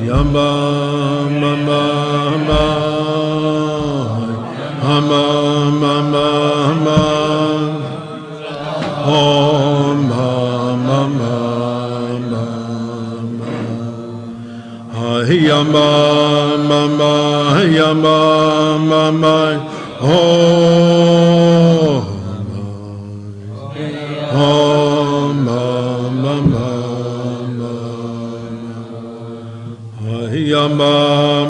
Yamba Mama Mama Mama Mama Mama Om Mama Mama Yamba Mama Yamba Mama Om Om Mama Yamba.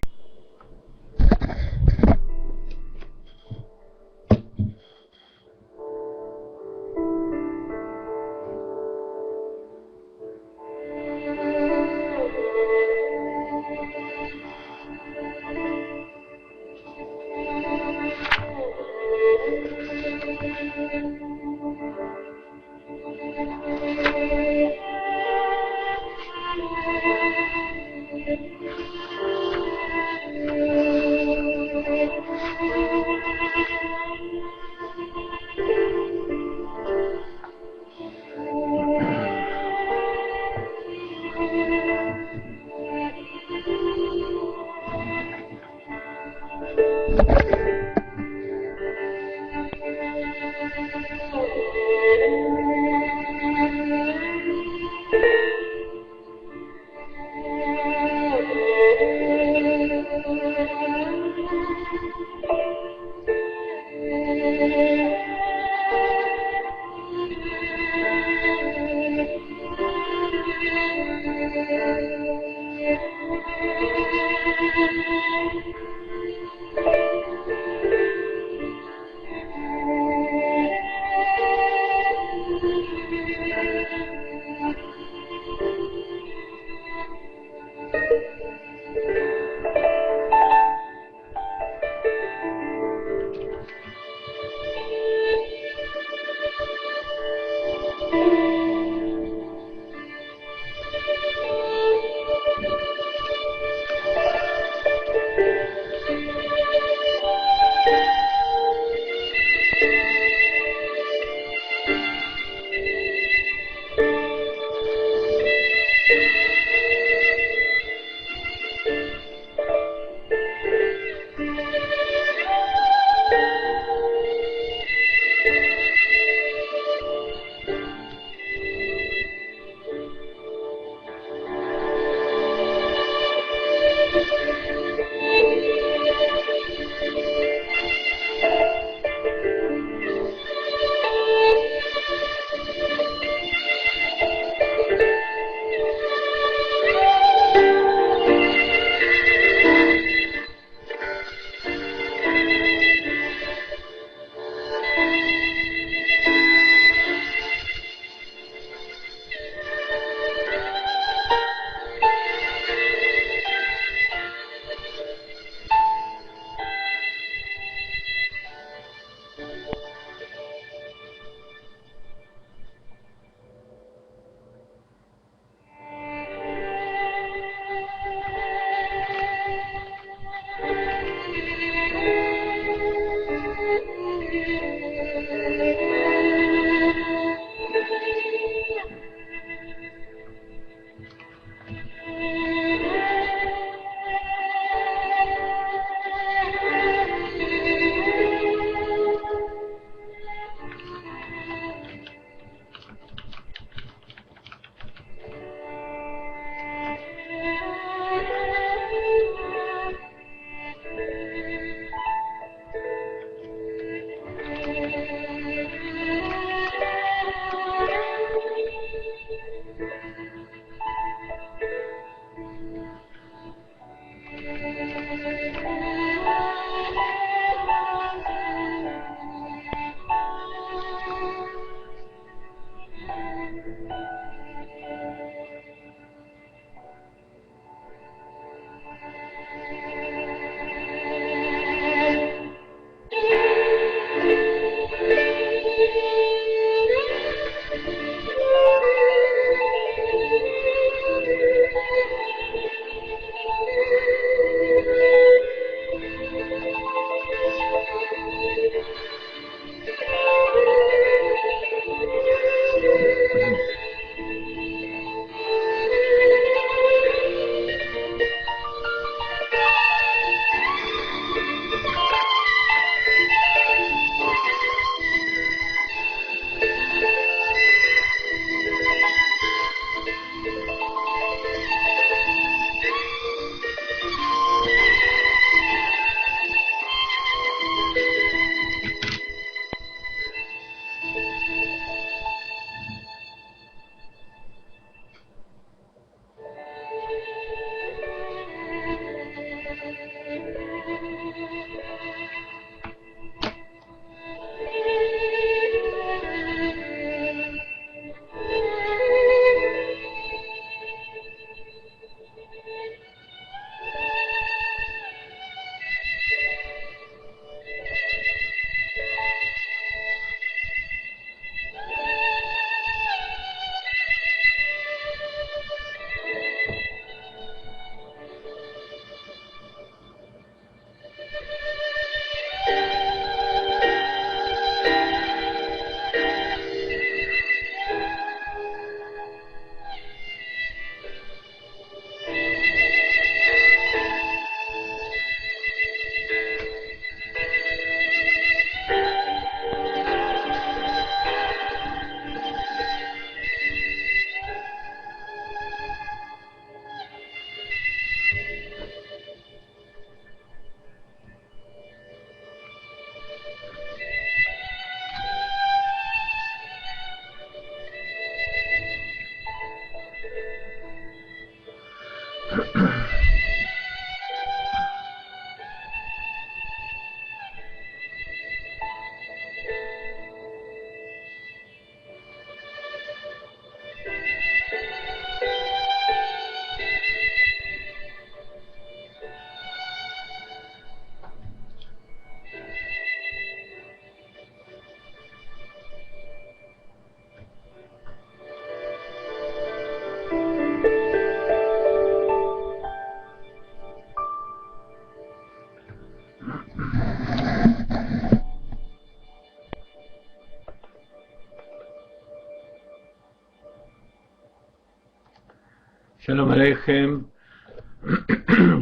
Shalom Aleichem,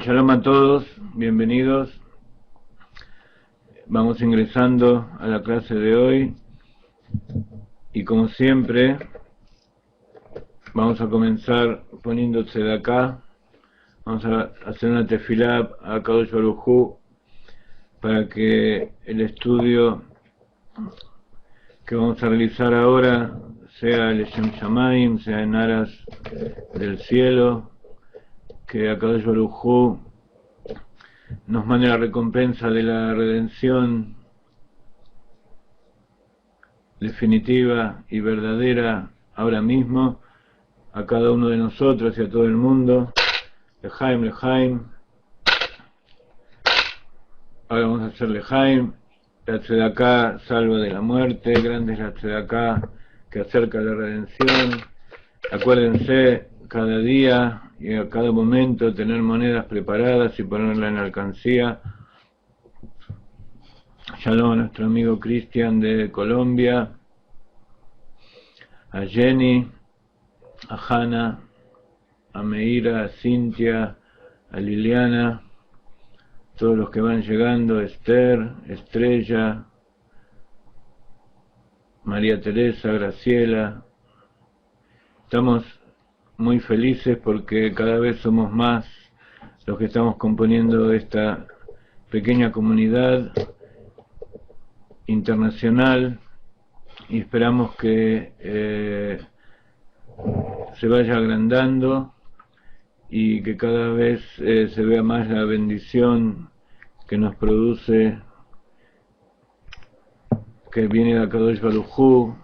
Shalom a todos, bienvenidos. Vamos ingresando a la clase de hoy y como siempre vamos a comenzar poniéndose de acá. Vamos a hacer una tefilá a Kadosh Baruj Hu para que el estudio que vamos a realizar ahora sea Leshem Shamayim, sea en aras del cielo, que Akadosh Baruj Hu nos mande la recompensa de la redención definitiva y verdadera ahora mismo a cada uno de nosotros y a todo el mundo. Lejaim, Lejaim. Ahora vamos a hacer Lejaim. La Tzedaká salva de la muerte, grande es la Tzedaká que acerca la redención. Acuérdense cada día y a cada momento tener monedas preparadas y ponerlas en alcancía. Shalom a nuestro amigo Cristian de Colombia, a Jenny, a Hanna, a Meira, a Cintia, a Liliana, todos los que van llegando, Esther, Estrella, María Teresa, Graciela. Estamos muy felices porque cada vez somos más los que estamos componiendo esta pequeña comunidad internacional y esperamos que se vaya agrandando y que cada vez se vea más la bendición que nos produce, que viene de Akadosh Baruj Hu,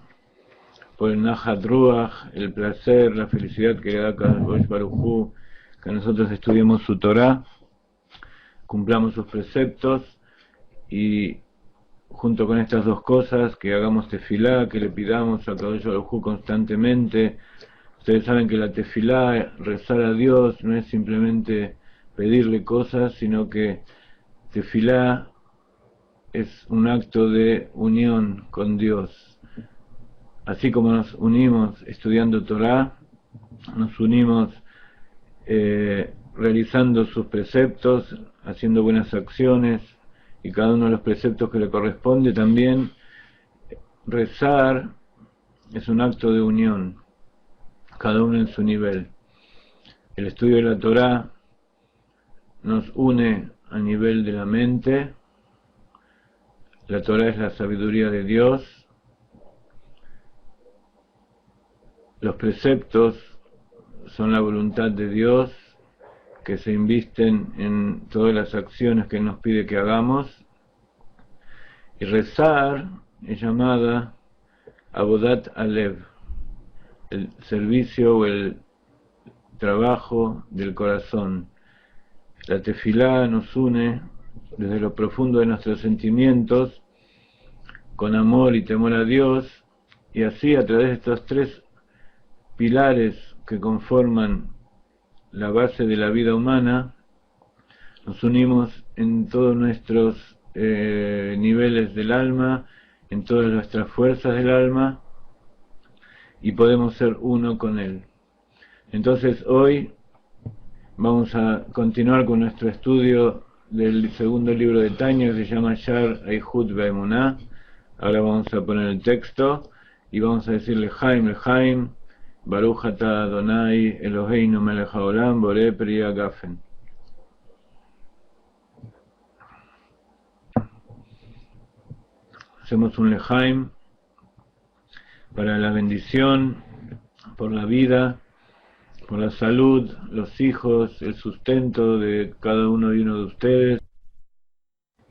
por el Nahat Ruach, el placer, la felicidad que da Akadosh Baruj Hu, que nosotros estudiemos su Torah, cumplamos sus preceptos y junto con estas dos cosas, que hagamos tefilá, que le pidamos a Akadosh Baruj Hu constantemente. Ustedes saben que la tefilá, rezar a Dios, no es simplemente pedirle cosas, sino que tefilá es un acto de unión con Dios. Así como nos unimos estudiando Torah, nos unimos realizando sus preceptos, haciendo buenas acciones, y cada uno de los preceptos que le corresponde, también rezar es un acto de unión, cada uno en su nivel. El estudio de la Torah nos une a nivel de la mente. La Torah es la sabiduría de Dios. Los preceptos son la voluntad de Dios, que se invisten en todas las acciones que Él nos pide que hagamos. Y rezar es llamada Avodat Alev, el servicio o el trabajo del corazón. La tefilá nos une desde lo profundo de nuestros sentimientos, con amor y temor a Dios, y así a través de estos tres pilares que conforman la base de la vida humana, nos unimos en todos nuestros niveles del alma, en todas nuestras fuerzas del alma, y podemos ser uno con Él. Entonces hoy vamos a continuar con nuestro estudio del segundo libro de Tanya, que se llama Shar Eihud Ve'emunah. Ahora vamos a poner el texto y vamos a decir Lechaim, Lechaim, Baruch Ata Adonai Eloheinu Melech Haolam Borei Pri Hagafen. Hacemos un Lechaim para la bendición, por la vida, por la salud, los hijos, el sustento de cada uno y uno de ustedes,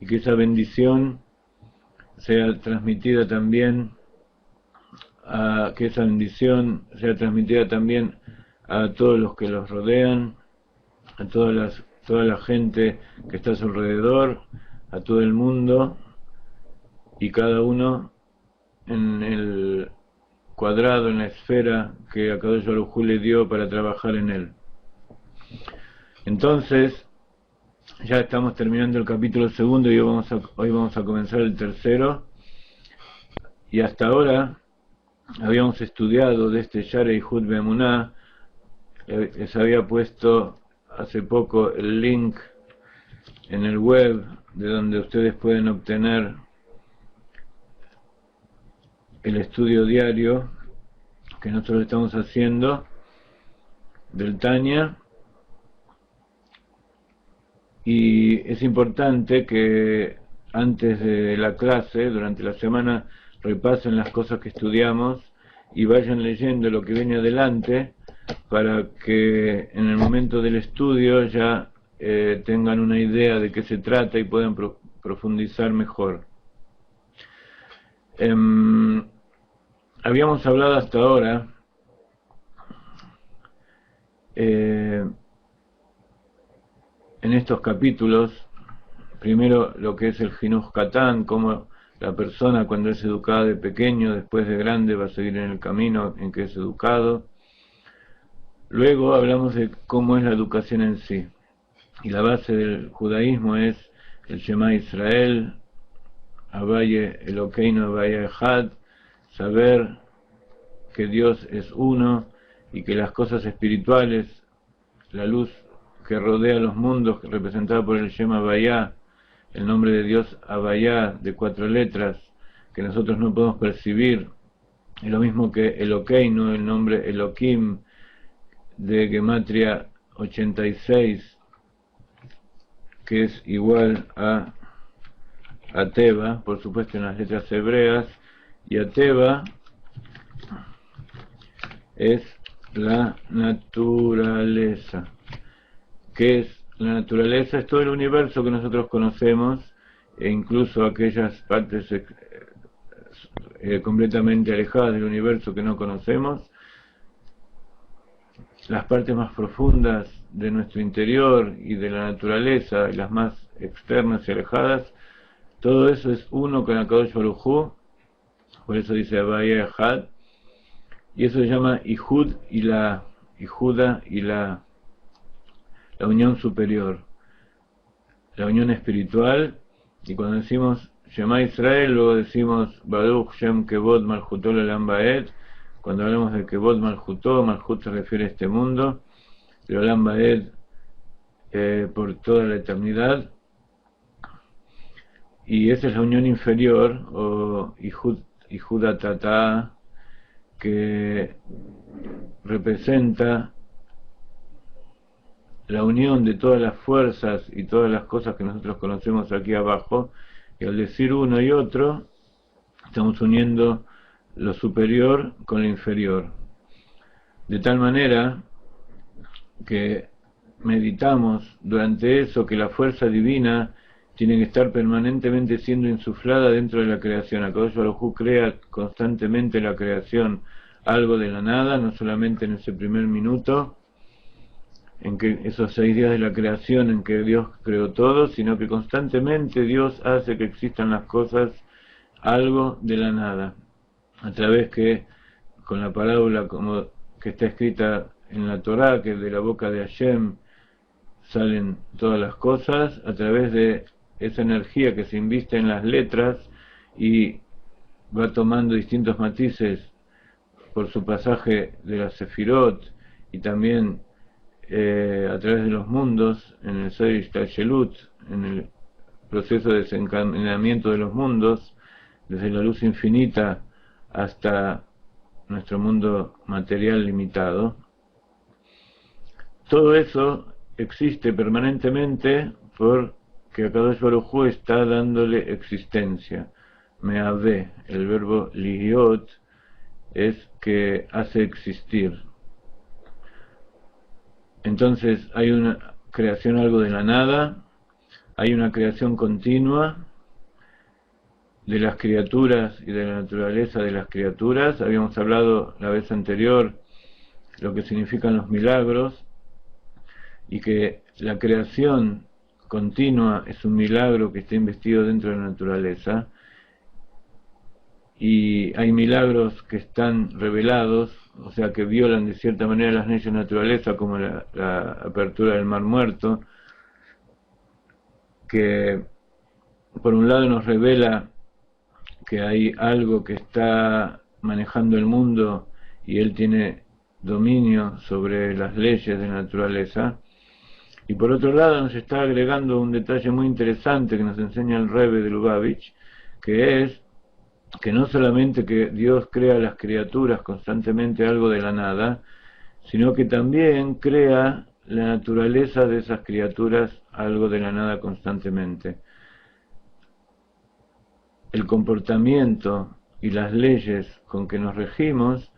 y que esa bendición sea transmitida también a todos los que los rodean, a toda la gente que está a su alrededor, a todo el mundo, y cada uno en el cuadrado, en la esfera que Akadosh Baruj Hu le dio para trabajar en él. Entonces, ya estamos terminando el capítulo segundo y hoy vamos a comenzar el tercero. Y hasta ahora habíamos estudiado de este Shar Eihud Ve'emunah. Les había puesto hace poco el link en el web de donde ustedes pueden obtener el estudio diario que nosotros estamos haciendo del Tanya. Y es importante que antes de la clase, durante la semana, repasen las cosas que estudiamos y vayan leyendo lo que viene adelante para que en el momento del estudio ya tengan una idea de qué se trata y puedan profundizar mejor. Habíamos hablado hasta ahora en estos capítulos, primero lo que es el Jinuj Katán, cómo la persona cuando es educada de pequeño, después de grande va a seguir en el camino en que es educado. Luego hablamos de cómo es la educación en sí, y la base del judaísmo es el Shema Israel, Havaye Elokeinu Havaye Echad, saber que Dios es uno y que las cosas espirituales, la luz que rodea los mundos, representada por el Shema Havaya, el nombre de Dios Havaya, de 4 letras, que nosotros no podemos percibir, es lo mismo que Elokeinu, el nombre Elohim, de Gematria 86, que es igual a Teva, por supuesto en las letras hebreas, y Teva es la naturaleza. ¿Qué es la naturaleza? Es todo el universo que nosotros conocemos, e incluso aquellas partes completamente alejadas del universo que no conocemos, las partes más profundas de nuestro interior y de la naturaleza, y las más externas y alejadas, todo eso es uno con Akadosh Baruj Hu. Por eso dice Havaya Echad, y eso se llama Ihud y la Ihuda y la unión superior, la unión espiritual. Y cuando decimos Shema Israel, luego decimos Baruch Shem Kevod Malchuto Le'olam Va'ed. Cuando hablamos de Kevod Malchuto, Malchut se refiere a este mundo, Le'olam Va'ed por toda la eternidad. Y esa es la unión inferior, o Ihuda Tata, que representa la unión de todas las fuerzas y todas las cosas que nosotros conocemos aquí abajo, y al decir uno y otro, estamos uniendo lo superior con lo inferior. De tal manera que meditamos durante eso que la fuerza divina tiene que estar permanentemente siendo insuflada dentro de la creación. HaKadosh Baruj Hu crea constantemente la creación, algo de la nada, no solamente en ese primer minuto, en que esos 6 días de la creación en que Dios creó todo, sino que constantemente Dios hace que existan las cosas, algo de la nada, a través que, con la parábola como que está escrita en la Torá, que de la boca de Hashem salen todas las cosas, a través de esa energía que se inviste en las letras y va tomando distintos matices por su pasaje de la Sefirot y también a través de los mundos, en el Seir Ishtalshelut, en el proceso de desencadenamiento de los mundos, desde la luz infinita hasta nuestro mundo material limitado. Todo eso existe permanentemente porque HaKadosh Baruj Hu está dándole existencia. Meave, el verbo lihiot, es que hace existir. Entonces hay una creación algo de la nada, hay una creación continua de las criaturas y de la naturaleza de las criaturas. Habíamos hablado la vez anterior lo que significan los milagros y que la creación continua es un milagro que está investido dentro de la naturaleza, y hay milagros que están revelados, o sea que violan de cierta manera las leyes de la naturaleza, como la apertura del Mar Muerto, que por un lado nos revela que hay algo que está manejando el mundo y él tiene dominio sobre las leyes de la naturaleza, y por otro lado nos está agregando un detalle muy interesante que nos enseña el Rebbe de Lubavitch, que es que no solamente que Dios crea las criaturas constantemente algo de la nada, sino que también crea la naturaleza de esas criaturas algo de la nada constantemente. El comportamiento y las leyes con que nos regimos,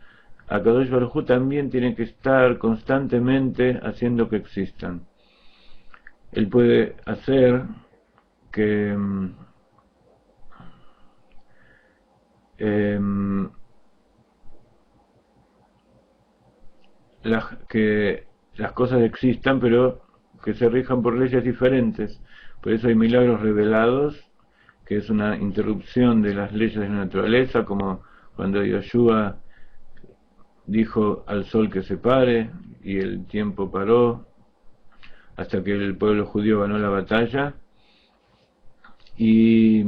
HaKadosh Baruj Hu también tiene que estar constantemente haciendo que existan. Él puede hacer que que las cosas existan, pero que se rijan por leyes diferentes. Por eso hay milagros revelados, que es una interrupción de las leyes de la naturaleza, como cuando Yoshua dijo al sol que se pare, y el tiempo paró, hasta que el pueblo judío ganó la batalla. Y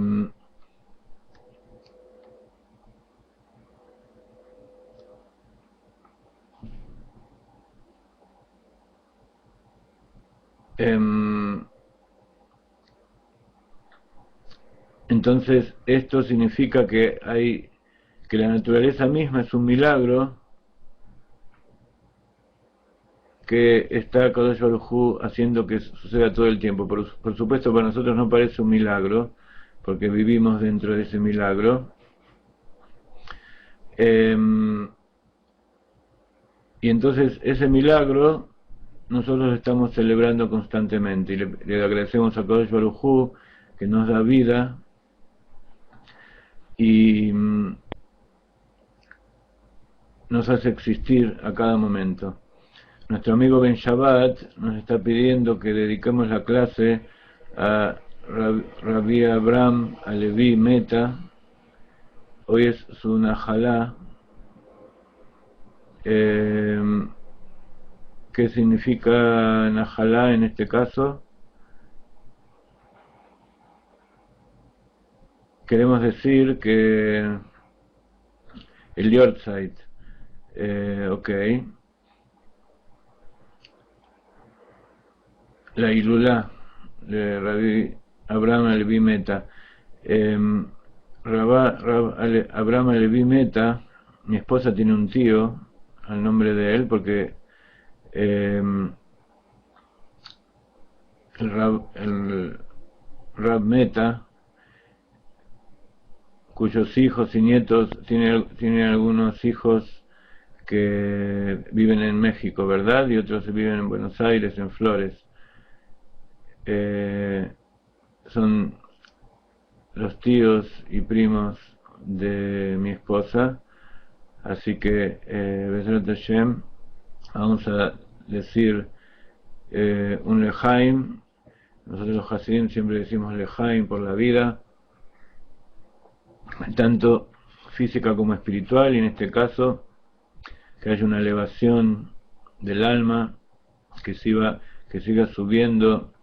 entonces esto significa que la naturaleza misma es un milagro que está Kadosh Baruj Hu haciendo que suceda todo el tiempo. Por supuesto, para nosotros no parece un milagro, porque vivimos dentro de ese milagro. Y entonces ese milagro nosotros estamos celebrando constantemente, y le agradecemos a Kadosh Baruj Hu que nos da vida y nos hace existir a cada momento. Nuestro amigo Ben Shabbat nos está pidiendo que dediquemos la clase a Rabbi Abraham Alevi Meta. Hoy es su Najalá. ¿Qué significa Najalá en este caso? Queremos decir que el Yortzeit, ok, la Ilulá de Rabbi Abraham Alevi Meta. Abraham Alevi Meta, mi esposa tiene un tío al nombre de él, porque el Rab Meta, cuyos hijos y nietos, tiene algunos hijos que viven en México, ¿verdad? Y otros viven en Buenos Aires, en Flores. Son los tíos y primos de mi esposa, así que Bezrat Hashem, vamos a decir un Lejaim. Nosotros los Hasidim siempre decimos Lejaim por la vida, tanto física como espiritual, y en este caso que haya una elevación del alma, que siga subiendo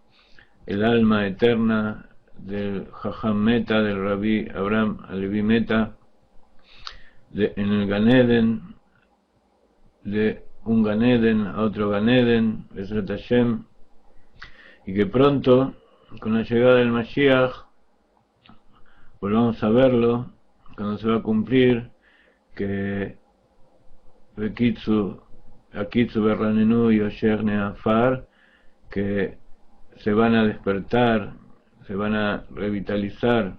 el alma eterna del Jajam Meta, del Rabbi Abraham Alevi Meta, en el Ganeden, de un Ganeden a otro Ganeden, Bezrat Hashem, y que pronto, con la llegada del Mashiach, volvamos a verlo, cuando se va a cumplir, que Akitzu Berranenu y Osher Neafar, que se van a despertar, se van a revitalizar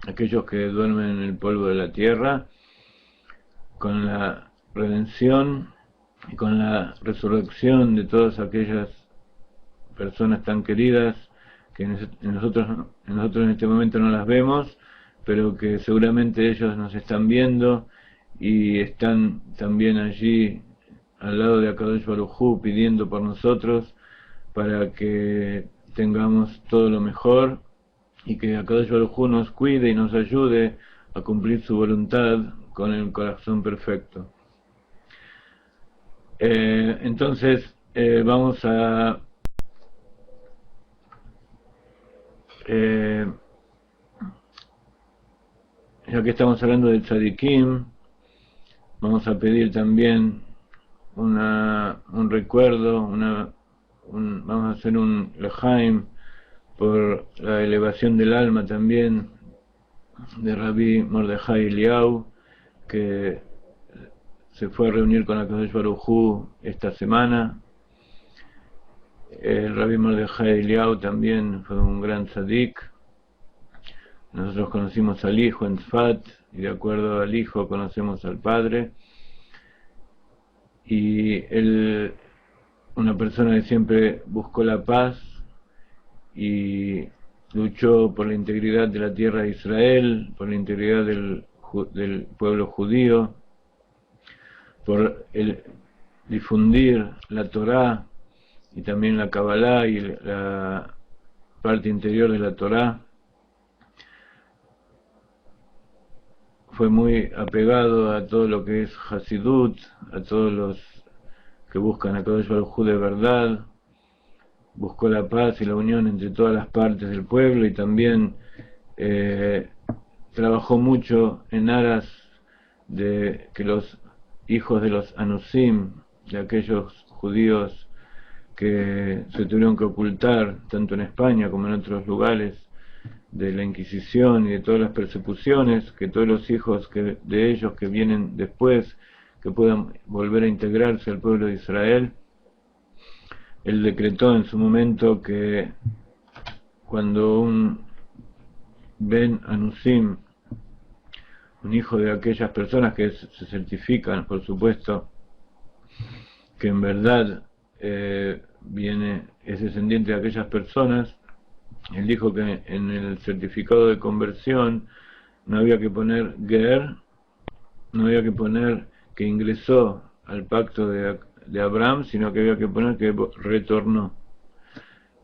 aquellos que duermen en el polvo de la tierra, con la redención y con la resurrección de todas aquellas personas tan queridas que nosotros en este momento no las vemos, pero que seguramente ellos nos están viendo y están también allí al lado de Akadosh Baruj Hu pidiendo por nosotros para que tengamos todo lo mejor y que Akadosh Baruj Hu nos cuide y nos ayude a cumplir su voluntad con el corazón perfecto. Entonces vamos a ya que estamos hablando de Tzadikim, vamos a pedir también un recuerdo, vamos a hacer un Lejaim por la elevación del alma también de Rabbi Mordejai Eliyahu, que se fue a reunir con Akadosh Baruj Hu esta semana. El Rabbi Mordejai Eliyahu también fue un gran tzadik. Nosotros conocimos al hijo en Tzfat, y de acuerdo al hijo conocemos al padre. Y él, una persona que siempre buscó la paz y luchó por la integridad de la tierra de Israel, por la integridad del pueblo judío, por difundir la Torá y también la Kabbalah y la parte interior de la Torá. Fue muy apegado a todo lo que es Hasidut, a todos los que buscan a Kadosh Baruj Hu de verdad. Buscó la paz y la unión entre todas las partes del pueblo y también trabajó mucho en aras de que los hijos de los Anusim, de aquellos judíos que se tuvieron que ocultar tanto en España como en otros lugares de la Inquisición y de todas las persecuciones, que todos los hijos de ellos que vienen después, que puedan volver a integrarse al pueblo de Israel. Él decretó en su momento que cuando un Ben Anusim, un hijo de aquellas personas que se certifican, por supuesto, que en verdad es descendiente de aquellas personas, él dijo que en el certificado de conversión no había que poner Ger, no había que poner que ingresó al pacto de Abraham, sino que había que poner que retornó.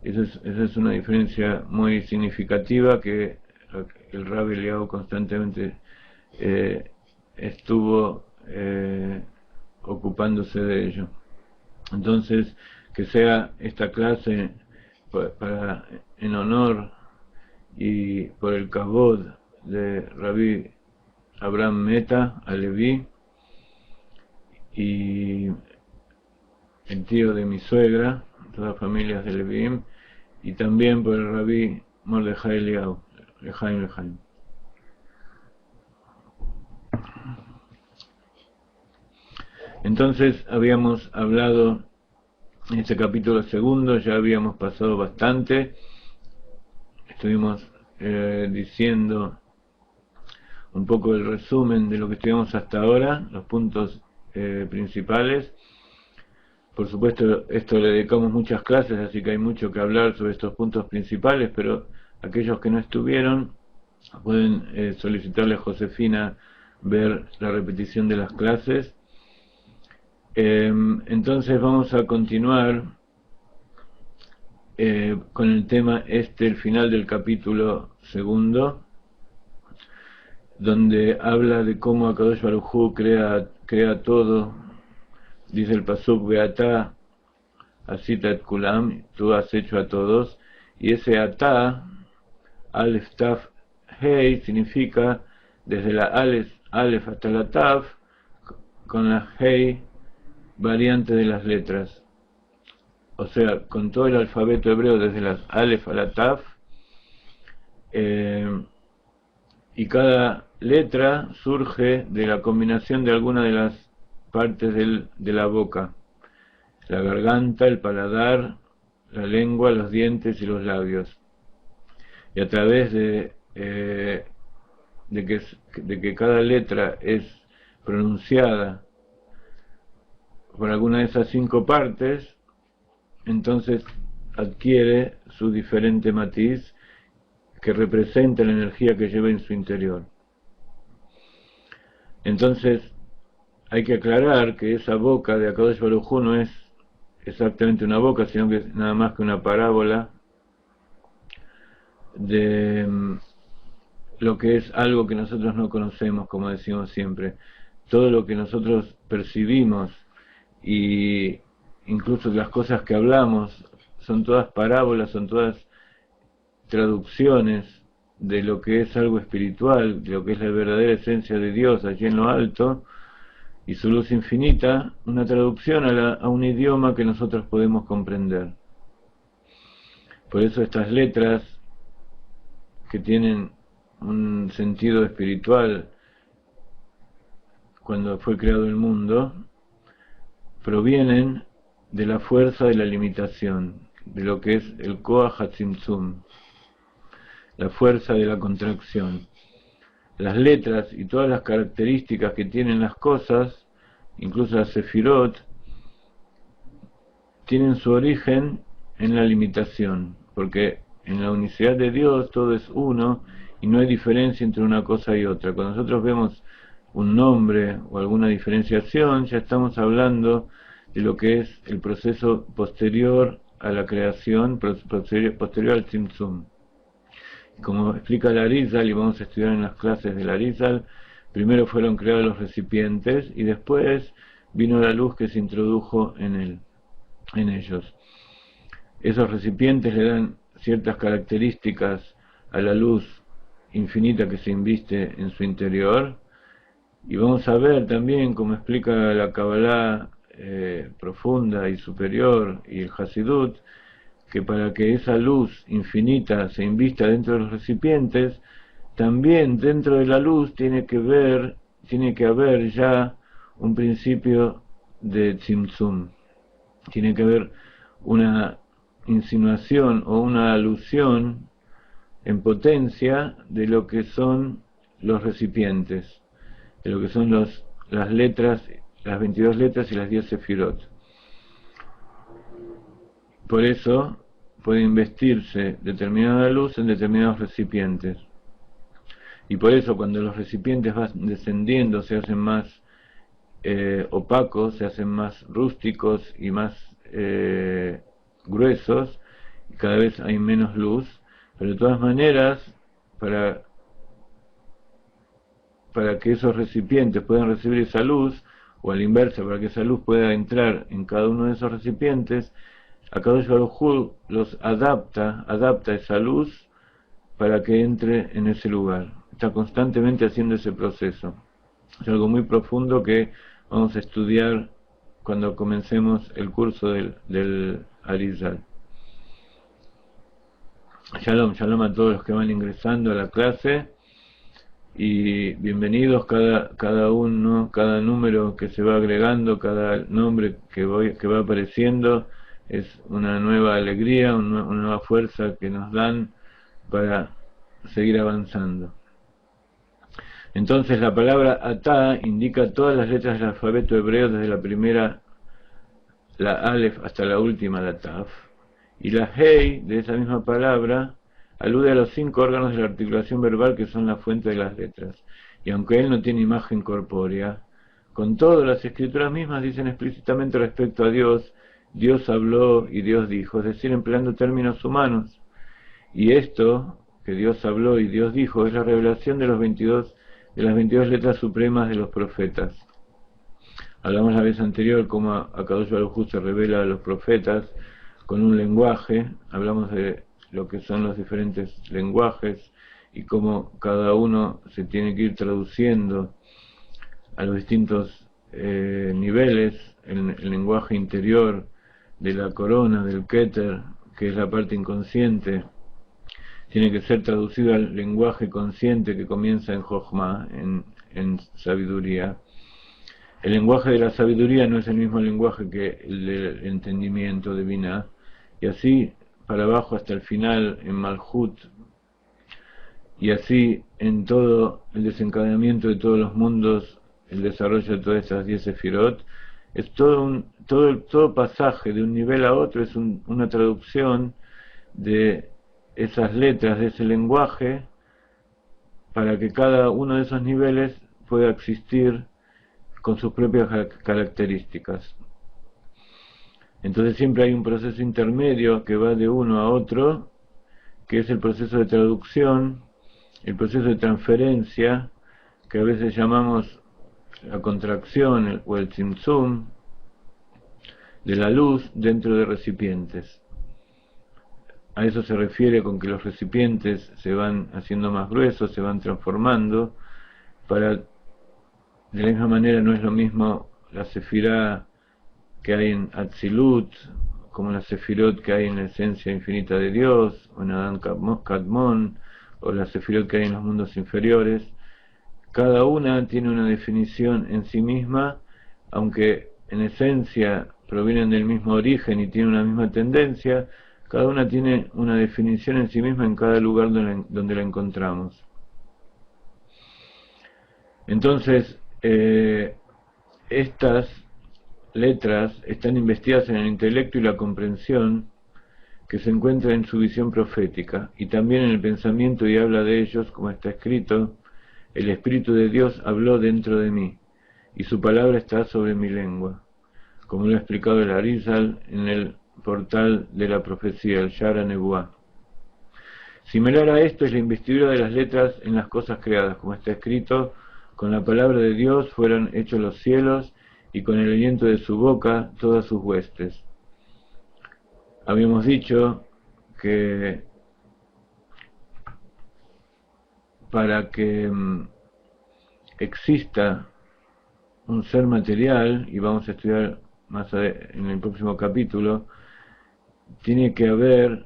Esa es una diferencia muy significativa que el Rabbi Eliyahu constantemente estuvo ocupándose de ello. Entonces, que sea esta clase en honor y por el kavod de Rabbi Abraham Meta Alevi y el tío de mi suegra, todas las familias de Levim, y también por el Rabbi Mordejai Eliyahu, Lejaim. Entonces habíamos hablado en este capítulo segundo, ya habíamos pasado bastante, estuvimos diciendo un poco el resumen de lo que estudiamos hasta ahora, los puntos principales. Por supuesto, esto le dedicamos muchas clases, así que hay mucho que hablar sobre estos puntos principales, pero aquellos que no estuvieron pueden solicitarle a Josefina ver la repetición de las clases. Entonces vamos a continuar con el tema el final del capítulo segundo, donde habla de cómo Akadosh Baruj Hu crea todo. Dice el pasuk: Beatá asita et kulam, tú has hecho a todos. Y ese atá, Alef Taf Hei, significa desde la Alef hasta la Taf, con la Hei variante de las letras. O sea, con todo el alfabeto hebreo, desde las Alef a la Taf, y cada letra surge de la combinación de alguna de las partes de la boca: la garganta, el paladar, la lengua, los dientes y los labios. Y a través de que cada letra es pronunciada por alguna de esas 5 partes, entonces adquiere su diferente matiz que representa la energía que lleva en su interior. Entonces hay que aclarar que esa boca de Akadosh Baruj Hu no es exactamente una boca, sino que es nada más que una parábola de lo que es algo que nosotros no conocemos, como decimos siempre. Todo lo que nosotros percibimos, y incluso las cosas que hablamos, son todas parábolas, son todas traducciones de lo que es algo espiritual, de lo que es la verdadera esencia de Dios allí en lo alto, y su luz infinita, una traducción a un idioma que nosotros podemos comprender. Por eso estas letras, que tienen un sentido espiritual cuando fue creado el mundo, provienen de la fuerza de la limitación, de lo que es el Koach HaTzimtzum, la fuerza de la contracción. Las letras y todas las características que tienen las cosas, incluso las sefirot, tienen su origen en la limitación, porque en la unicidad de Dios todo es uno y no hay diferencia entre una cosa y otra. Cuando nosotros vemos un nombre o alguna diferenciación, ya estamos hablando de lo que es el proceso posterior a la creación, posterior al Tzimtzum. Como explica el Arizal, y vamos a estudiar en las clases del Arizal, primero fueron creados los recipientes y después vino la luz que se introdujo en ellos. Esos recipientes le dan ciertas características a la luz infinita que se inviste en su interior, y vamos a ver también, como explica la Kabbalah profunda y superior y el Hasidut, que para que esa luz infinita se invista dentro de los recipientes, también dentro de la luz tiene que haber ya un principio de Tzimtzum, tiene que haber una insinuación o una alusión en potencia de lo que son los recipientes, de lo que son las letras, las 22 letras y las 10 sefirot. Por eso puede investirse determinada luz en determinados recipientes. Y por eso cuando los recipientes van descendiendo se hacen más opacos, se hacen más rústicos y más gruesos, y cada vez hay menos luz. Pero de todas maneras, para que esos recipientes puedan recibir esa luz, o a la inversa, para que esa luz pueda entrar en cada uno de esos recipientes, Akadosh Baruj Hu los adapta esa luz para que entre en ese lugar. Está constantemente haciendo ese proceso. Es algo muy profundo que vamos a estudiar cuando comencemos el curso del Arizal. Shalom, shalom a todos los que van ingresando a la clase, y bienvenidos cada uno, cada número que se va agregando, cada nombre que va apareciendo. Es una nueva alegría, una nueva fuerza que nos dan para seguir avanzando. Entonces la palabra atá indica todas las letras del alfabeto hebreo, desde la primera, la alef, hasta la última, la taf. Y la hei de esa misma palabra alude a los 5 órganos de la articulación verbal, que son la fuente de las letras. Y aunque él no tiene imagen corpórea, con todo las escrituras mismas dicen explícitamente respecto a Dios: Dios habló y Dios dijo, es decir, empleando términos humanos. Y esto, que Dios habló y Dios dijo, es la revelación de las 22 letras supremas de los profetas. Hablamos la vez anterior cómo Akadosh Baruj Hu se revela a los profetas con un lenguaje. Hablamos de lo que son los diferentes lenguajes y cómo cada uno se tiene que ir traduciendo a los distintos niveles. El lenguaje interior de la corona, del Keter, que es la parte inconsciente, tiene que ser traducido al lenguaje consciente, que comienza en Jochma, en sabiduría. El lenguaje de la sabiduría no es el mismo lenguaje que el del entendimiento de Binah, y así para abajo hasta el final en Malhut, y así en todo el desencadenamiento de todos los mundos, el desarrollo de todas estas 10 sefirot. Es todo pasaje de un nivel a otro, es una traducción de esas letras, de ese lenguaje, para que cada uno de esos niveles pueda existir con sus propias características. Entonces siempre hay un proceso intermedio que va de uno a otro, que es el proceso de traducción, el proceso de transferencia, que a veces llamamos la contracción o el tzimtzum, de la luz dentro de recipientes. A eso se refiere con que los recipientes se van haciendo más gruesos, se van transformando. De la misma manera no es lo mismo la sefirá que hay en Atzilut, como la sefirot que hay en la esencia infinita de Dios, o en Adán Kadmon, o la sefirot que hay en los mundos inferiores. Cada una tiene una definición en sí misma, aunque en esencia provienen del mismo origen y tienen una misma tendencia. Cada una tiene una definición en sí misma en cada lugar donde la encontramos. Entonces, estas letras están investidas en el intelecto y la comprensión, que se encuentra en su visión profética, y también en el pensamiento, y habla de ellos, como está escrito: el Espíritu de Dios habló dentro de mí, y su palabra está sobre mi lengua, como lo ha explicado el Arizal en el portal de la profecía, el Shara Nebuah. Similar a esto es la investidura de las letras en las cosas creadas, como está escrito: con la palabra de Dios fueron hechos los cielos, y con el aliento de su boca todas sus huestes. Habíamos dicho que para que exista un ser material, y vamos a estudiar más en el próximo capítulo, tiene que haber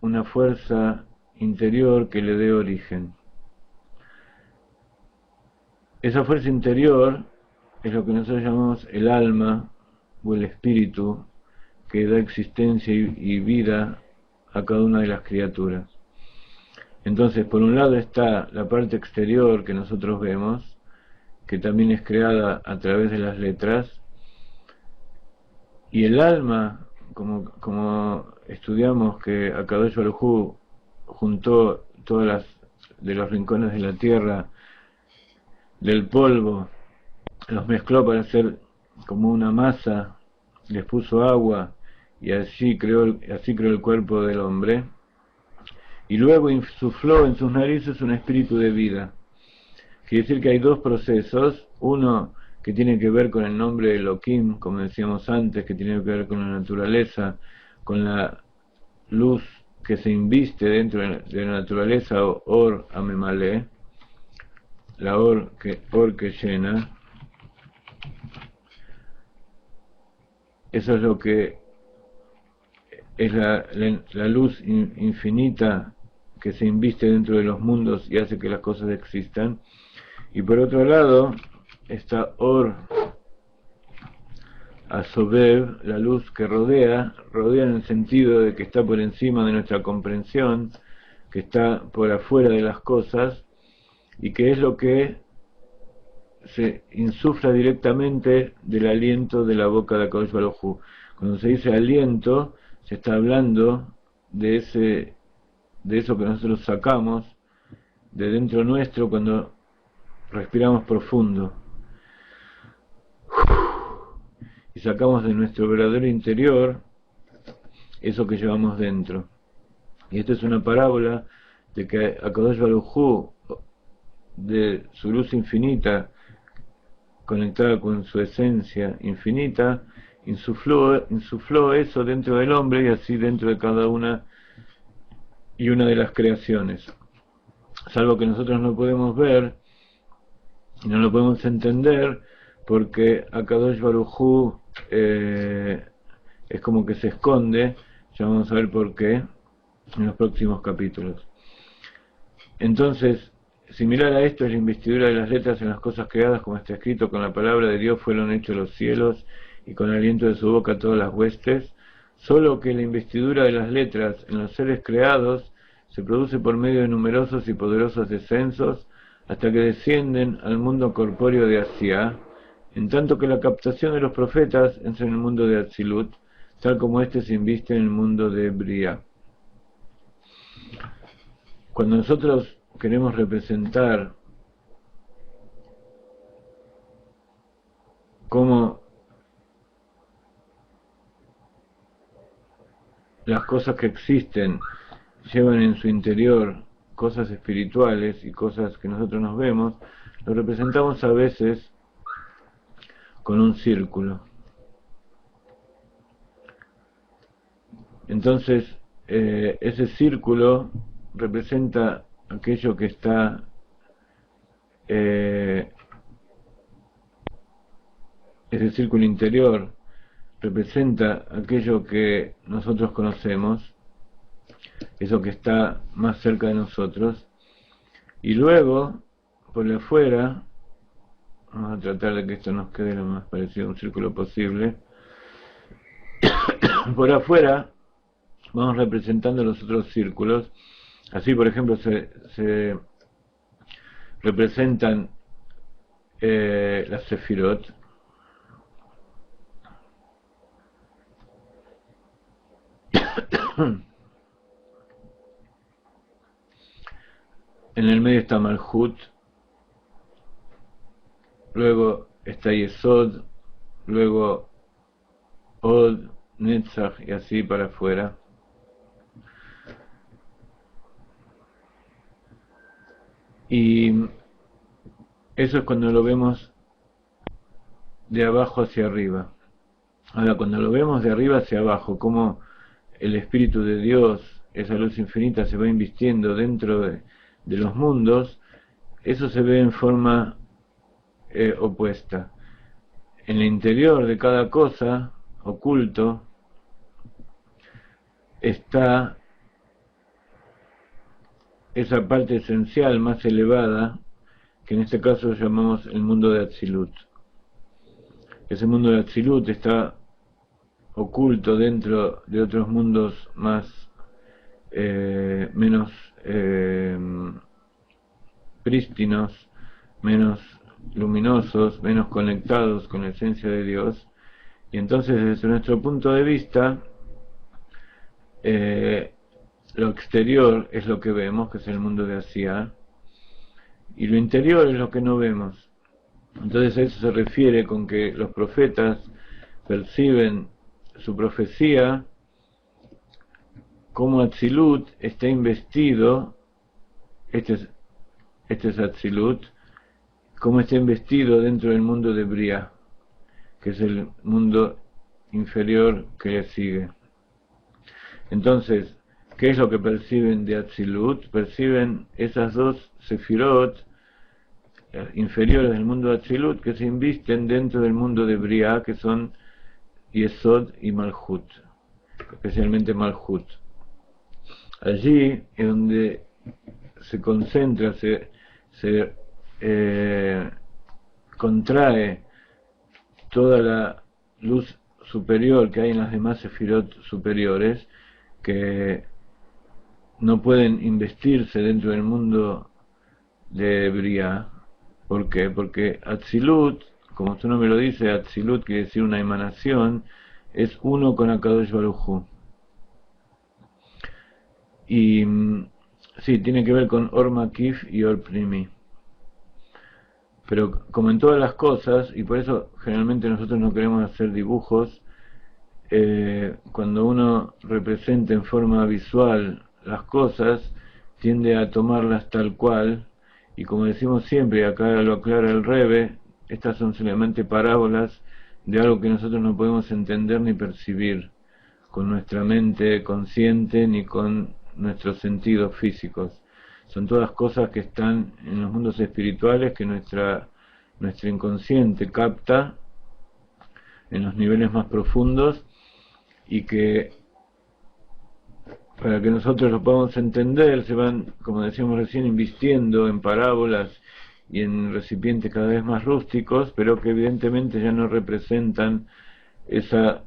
una fuerza interior que le dé origen. Esa fuerza interior es lo que nosotros llamamos el alma o el espíritu, que da existencia y vida a cada una de las criaturas. Entonces, por un lado está la parte exterior que nosotros vemos, que también es creada a través de las letras, y el alma, como estudiamos que Akadosh Baruj Hu juntó todas de los rincones de la tierra, del polvo, los mezcló para hacer como una masa, les puso agua, y así creó el cuerpo del hombre, y luego insufló en sus narices un espíritu de vida. Quiere decir que hay dos procesos: uno que tiene que ver con el nombre de Elohim, como decíamos antes, que tiene que ver con la naturaleza, con la luz que se inviste dentro de la naturaleza, o Or Amemale, la Or que llena. Eso es lo que es la luz infinita que se inviste dentro de los mundos y hace que las cosas existan. Y por otro lado está Or Asobev, la luz que rodea en el sentido de que está por encima de nuestra comprensión, que está por afuera de las cosas, y que es lo que se insufla directamente del aliento de la boca de HaKadosh Baruj Hu. Cuando se dice aliento, se está hablando de eso que nosotros sacamos de dentro nuestro cuando respiramos profundo y sacamos de nuestro verdadero interior eso que llevamos dentro. Y esta es una parábola de que HaKadosh Baruj Hu, de su luz infinita, conectada con su esencia infinita, insufló eso dentro del hombre y así dentro de cada una y una de las creaciones. Salvo que nosotros no podemos ver, no lo podemos entender, porque HaKadosh Baruj Hu es como que se esconde. Ya vamos a ver por qué en los próximos capítulos. Entonces, similar a esto es la investidura de las letras en las cosas creadas, como está escrito: con la palabra de Dios fueron hechos los cielos, y con el aliento de su boca todas las huestes. Solo que la investidura de las letras en los seres creados se produce por medio de numerosos y poderosos descensos, hasta que descienden al mundo corpóreo de Asiá, en tanto que la captación de los profetas es en el mundo de Atzilut, tal como éste se inviste en el mundo de Briá. Cuando nosotros queremos representar cómo las cosas que existen llevan en su interior cosas espirituales y cosas que nosotros nos vemos, lo representamos a veces con un círculo. Entonces, ese círculo representa aquello que está ese círculo interior representa aquello que nosotros conocemos, eso que está más cerca de nosotros, y luego, por afuera, vamos a tratar de que esto nos quede lo más parecido a un círculo posible, por afuera vamos representando los otros círculos. Así, por ejemplo, se representan las sefirot, en el medio está Malhut, luego está Yesod, luego Od, Netzach, y así para afuera. Y eso es cuando lo vemos de abajo hacia arriba. Ahora, cuando lo vemos de arriba hacia abajo, como el Espíritu de Dios, esa luz infinita, se va invistiendo dentro de los mundos, eso se ve en forma opuesta. En el interior de cada cosa, oculto, está esa parte esencial más elevada, que en este caso llamamos el mundo de Atzilut. Ese mundo de Atzilut está oculto dentro de otros mundos más menos prístinos, menos luminosos, menos conectados con la esencia de Dios. Y entonces, desde nuestro punto de vista, lo exterior es lo que vemos, que es el mundo de Asiá, y lo interior es lo que no vemos. Entonces a eso se refiere con que los profetas perciben su profecía como Atzilut está investido, este es Atzilut, como está investido dentro del mundo de Briá, que es el mundo inferior que le sigue. Entonces, ¿qué es lo que perciben de Atzilut? Perciben esas dos sefirot inferiores del mundo de Atzilut que se invisten dentro del mundo de Briá, que son Yesod y Malhut, especialmente Malhut. Allí es donde se concentra, se contrae toda la luz superior que hay en las demás sefirot superiores, que no pueden investirse dentro del mundo de Briá, ¿Por qué? Porque Atzilut, como su nombre lo dice, Atzilut quiere decir una emanación, es uno con Akadosh Baruj Hu. Y sí, tiene que ver con Or Makif y Or Primi. Pero como en todas las cosas, y por eso generalmente nosotros no queremos hacer dibujos, cuando uno representa en forma visual las cosas, tiende a tomarlas tal cual, y como decimos siempre, acá lo aclara el Rebbe, estas son solamente parábolas de algo que nosotros no podemos entender ni percibir con nuestra mente consciente ni con nuestros sentidos físicos. Son todas cosas que están en los mundos espirituales que nuestro inconsciente capta en los niveles más profundos, y que para que nosotros lo podamos entender se van, como decíamos recién, invistiendo en parábolas y en recipientes cada vez más rústicos, pero que evidentemente ya no representan esa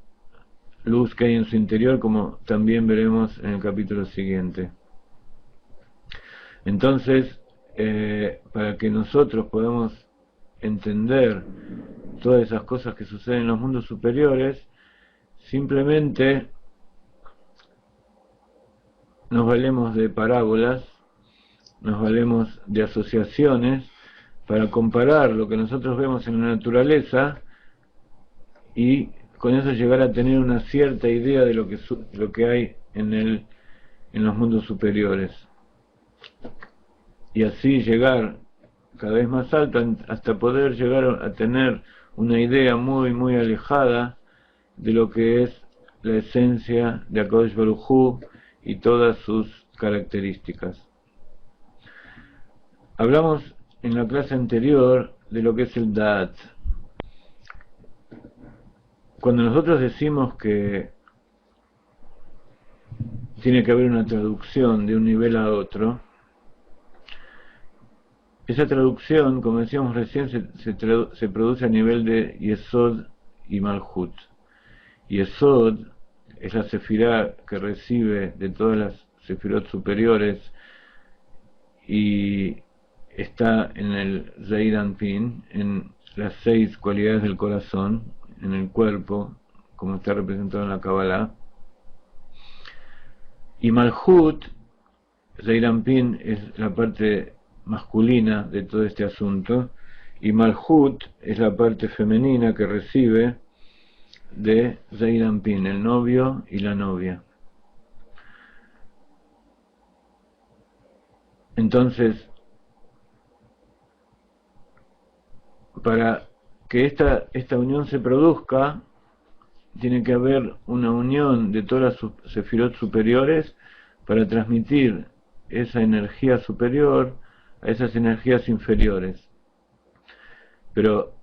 luz que hay en su interior, como también veremos en el capítulo siguiente. Entonces, para que nosotros podamos entender todas esas cosas que suceden en los mundos superiores, simplemente nos valemos de parábolas, nos valemos de asociaciones para comparar lo que nosotros vemos en la naturaleza y con eso llegar a tener una cierta idea de lo que hay en los mundos superiores, y así llegar cada vez más alto hasta poder llegar a tener una idea muy muy alejada de lo que es la esencia de Akadosh Baruj Hu y todas sus características. Hablamos en la clase anterior de lo que es el Da'at. Cuando nosotros decimos que tiene que haber una traducción de un nivel a otro, esa traducción, como decíamos recién, se produce a nivel de Yesod y Malhut. Yesod es la sefirá que recibe de todas las sefirot superiores y está en el Zeir Anpin, en las 6 cualidades del corazón, en el cuerpo, como está representado en la Kabbalah. Y Malhut, Zeir Anpin es la parte masculina de todo este asunto, y Malhut es la parte femenina que recibe de Zeir Anpin, el novio y la novia. Entonces, para que esta unión se produzca, tiene que haber una unión de todas las sefirot superiores para transmitir esa energía superior a esas energías inferiores. Pero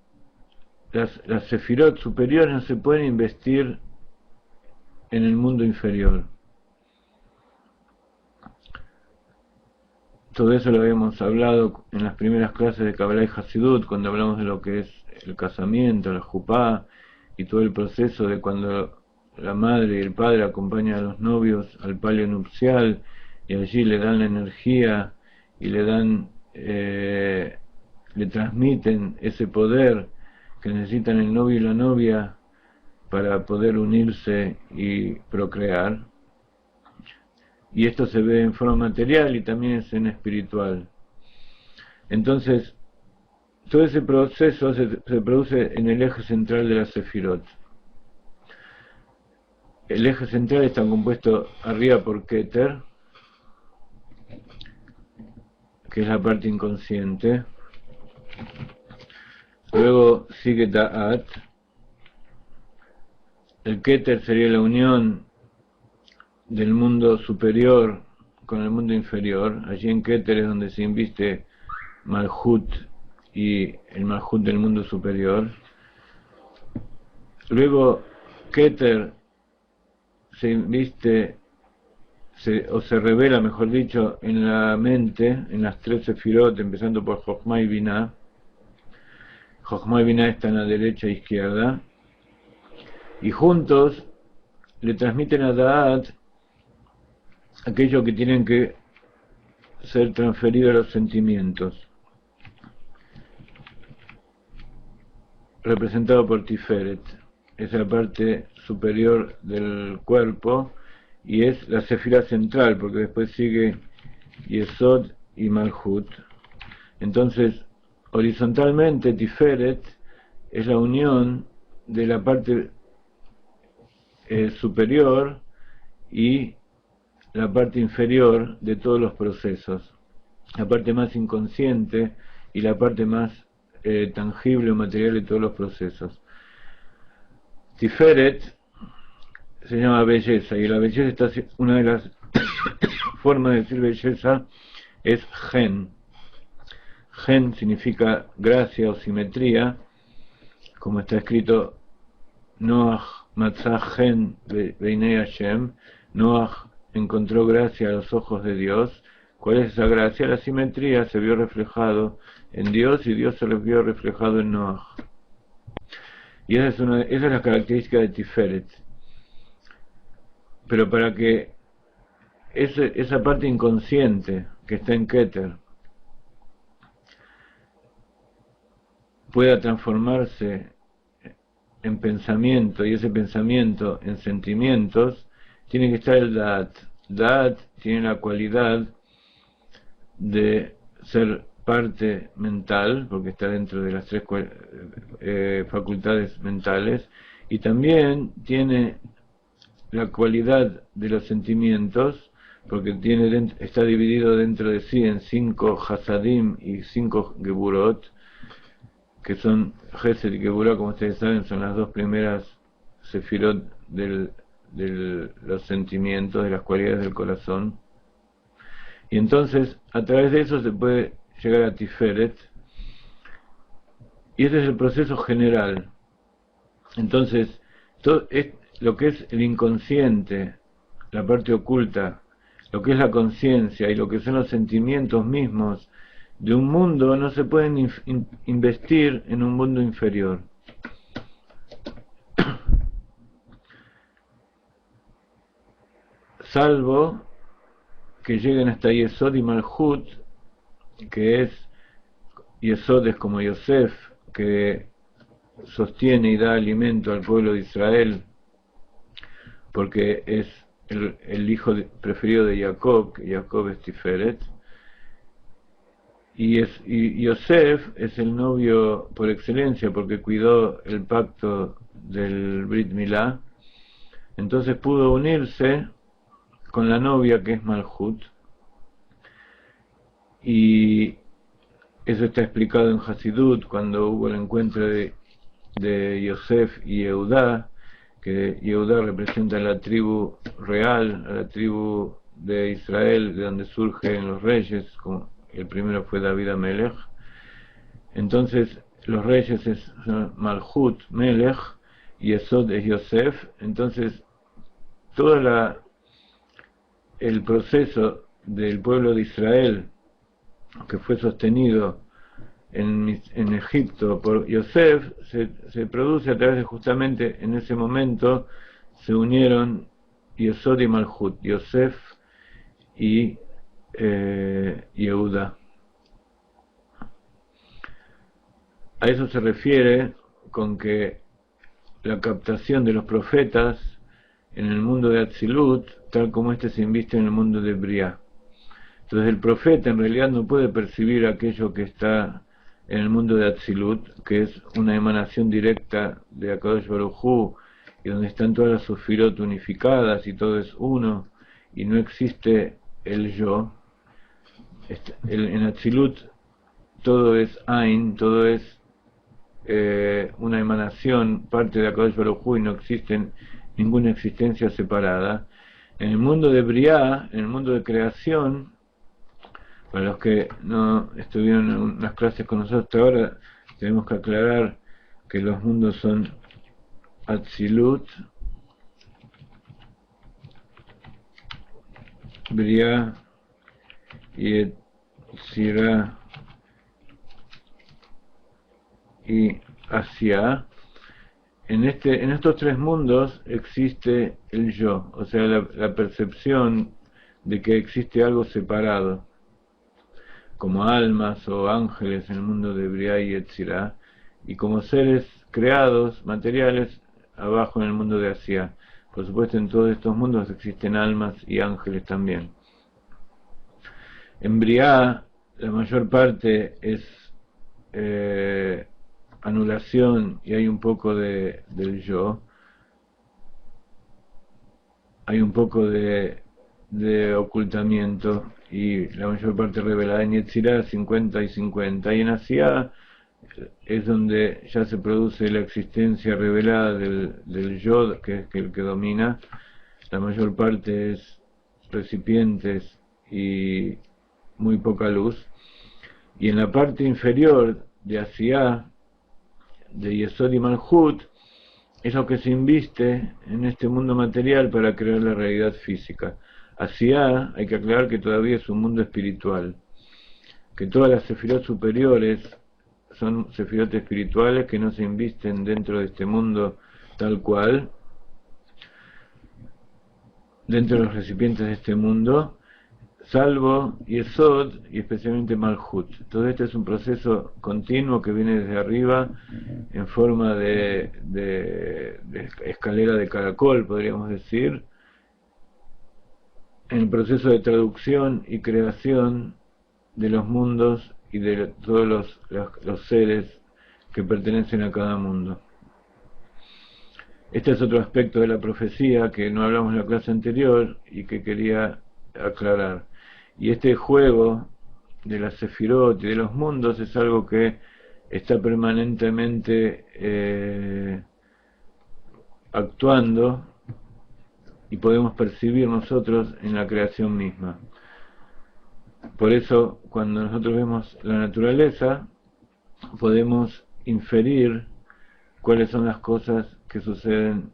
las sefirot superiores no se pueden investir en el mundo inferior. Todo eso lo habíamos hablado en las primeras clases de Kabbalah y Hasidut, cuando hablamos de lo que es el casamiento, la jupá, y todo el proceso de cuando la madre y el padre acompañan a los novios al palio nupcial, y allí le dan la energía y le transmiten ese poder que necesitan el novio y la novia para poder unirse y procrear. Y esto se ve en forma material y también es en espiritual. Entonces, todo ese proceso se produce en el eje central de la Sefirot. El eje central está compuesto arriba por Keter, que es la parte inconsciente. Luego sigue Da'at. El Keter sería la unión del mundo superior con el mundo inferior. Allí en Keter es donde se inviste Malhut y el Malhut del mundo superior. Luego Keter se inviste o se revela, mejor dicho, en la mente, en las 3 sefirot, empezando por Jochma y Binah. Jochma y Binah están a derecha e izquierda, y juntos le transmiten a Da'at aquello que tienen que ser transferido a los sentimientos. representado por Tiferet, es la parte superior del cuerpo y es la sefira central, porque después sigue Yesod y Malhut. Entonces, horizontalmente Tiferet es la unión de la parte superior y la parte inferior de todos los procesos, la parte más inconsciente y la parte más tangible o material de todos los procesos. Tiferet se llama belleza, y la belleza está, una de las formas de decir belleza es gen. Gen significa gracia o simetría, como está escrito Noach matzah gen beinei Hashem. Noach encontró gracia a los ojos de Dios. ¿Cuál es esa gracia? La simetría, se vio reflejado en Dios y Dios se le vio reflejado en Noach. Y esa es la característica de Tiferet. Pero para que esa parte inconsciente que está en Keter pueda transformarse en pensamiento y ese pensamiento en sentimientos, tiene que estar el Da'at. Da'at tiene la cualidad de ser parte mental, porque está dentro de las tres facultades mentales, y también tiene la cualidad de los sentimientos, porque está dividido dentro de sí en 5 Hasadim y 5 Geburot, que son Gesed y Geburah, como ustedes saben, son las dos primeras sefirot de los sentimientos, de las cualidades del corazón. Y entonces, a través de eso se puede llegar a Tiferet, y ese es el proceso general. Entonces, todo lo que es el inconsciente, la parte oculta, lo que es la conciencia y lo que son los sentimientos mismos de un mundo, no se pueden investir en un mundo inferior. Salvo que lleguen hasta Yesod y Malhut, que es, Yesod es como Yosef, que sostiene y da alimento al pueblo de Israel, porque es el hijo preferido de Jacob, que Jacob es Tiferet, y Yosef es el novio por excelencia, porque cuidó el pacto del Brit Milá, entonces pudo unirse con la novia que es Malhut, y eso está explicado en Hasidut, cuando hubo el encuentro de Yosef y Yehudá, que Yehudá representa a la tribu real, a la tribu de Israel, de donde surgen los reyes, como el primero fue David Amelech. Entonces los reyes es Malhut, Melech, y Yesod es Yosef. Entonces todo el proceso del pueblo de Israel, que fue sostenido en Egipto por Yosef, se produce a través de, justamente en ese momento se unieron Yesod y Malhut, Yosef y Yehuda. A eso se refiere con que la captación de los profetas en el mundo de Atzilut, tal como este se inviste en el mundo de Briah. Entonces el profeta en realidad no puede percibir aquello que está en el mundo de Atzilut, que es una emanación directa de Akadosh Baruj Hu, y donde están todas las sefirot unificadas y todo es uno, y no existe el yo. En Atzilut todo es Ain, todo es una emanación, parte de Akadosh Baruj Hu, y no existe ninguna existencia separada. En el mundo de Briah, en el mundo de creación, para los que no estuvieron en unas clases con nosotros hasta ahora, tenemos que aclarar que los mundos son Atzilut, Briah y Yetzirah y Asia. En estos tres mundos existe el yo, o sea, la percepción de que existe algo separado, como almas o ángeles en el mundo de Briah y Yetzirah, y como seres creados, materiales, abajo en el mundo de Asia. Por supuesto, en todos estos mundos existen almas y ángeles también. En Briá, la mayor parte es anulación y hay un poco del yo. Hay un poco de ocultamiento y la mayor parte revelada. En Yetzirah 50 y 50. Y en Asia es donde ya se produce la existencia revelada del yo, que es el que domina. La mayor parte es recipientes y muy poca luz. Y en la parte inferior de Asia, de Yesod y Malhut, es lo que se inviste en este mundo material para crear la realidad física. Asia, hay que aclarar que todavía es un mundo espiritual, que todas las sefirot superiores son sefirot espirituales que no se invisten dentro de este mundo tal cual, dentro de los recipientes de este mundo, salvo Yesod y especialmente Malhut. Todo esto es un proceso continuo que viene desde arriba en forma de escalera de caracol, podríamos decir, en el proceso de traducción y creación de los mundos y de todos los seres que pertenecen a cada mundo. Este es otro aspecto de la profecía que no hablamos en la clase anterior y que quería aclarar. Y este juego de la Sefirot y de los mundos es algo que está permanentemente actuando y podemos percibir nosotros en la creación misma. Por eso, cuando nosotros vemos la naturaleza, podemos inferir cuáles son las cosas que suceden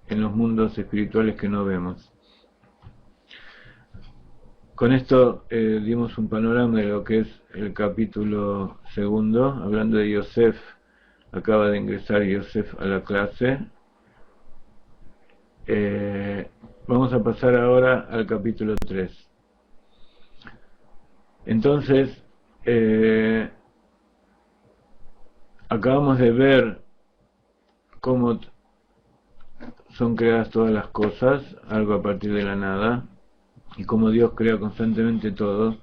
en los mundos espirituales que no vemos. Con esto dimos un panorama de lo que es el capítulo segundo, hablando de Yosef. Acaba de ingresar Yosef a la clase. Vamos a pasar ahora al capítulo 3. Entonces, acabamos de ver cómo son creadas todas las cosas, algo a partir de la nada, y cómo Dios crea constantemente todo.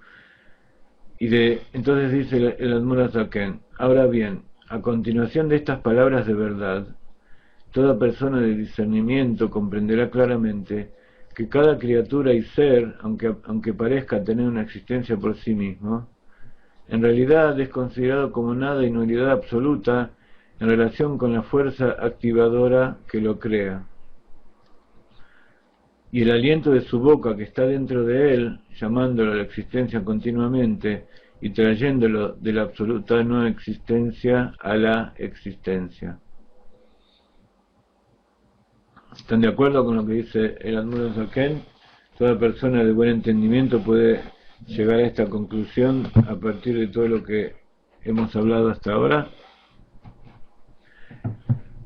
Entonces dice el Admor Hazaken: ahora bien, a continuación de estas palabras de verdad, toda persona de discernimiento comprenderá claramente que cada criatura y ser, aunque parezca tener una existencia por sí mismo, en realidad es considerado como nada y nulidad absoluta en relación con la fuerza activadora que lo crea. Y el aliento de su boca que está dentro de él, llamándolo a la existencia continuamente y trayéndolo de la absoluta no existencia a la existencia. ¿Están de acuerdo con lo que dice el Admor Hazaken? Toda persona de buen entendimiento puede llegar a esta conclusión a partir de todo lo que hemos hablado hasta ahora.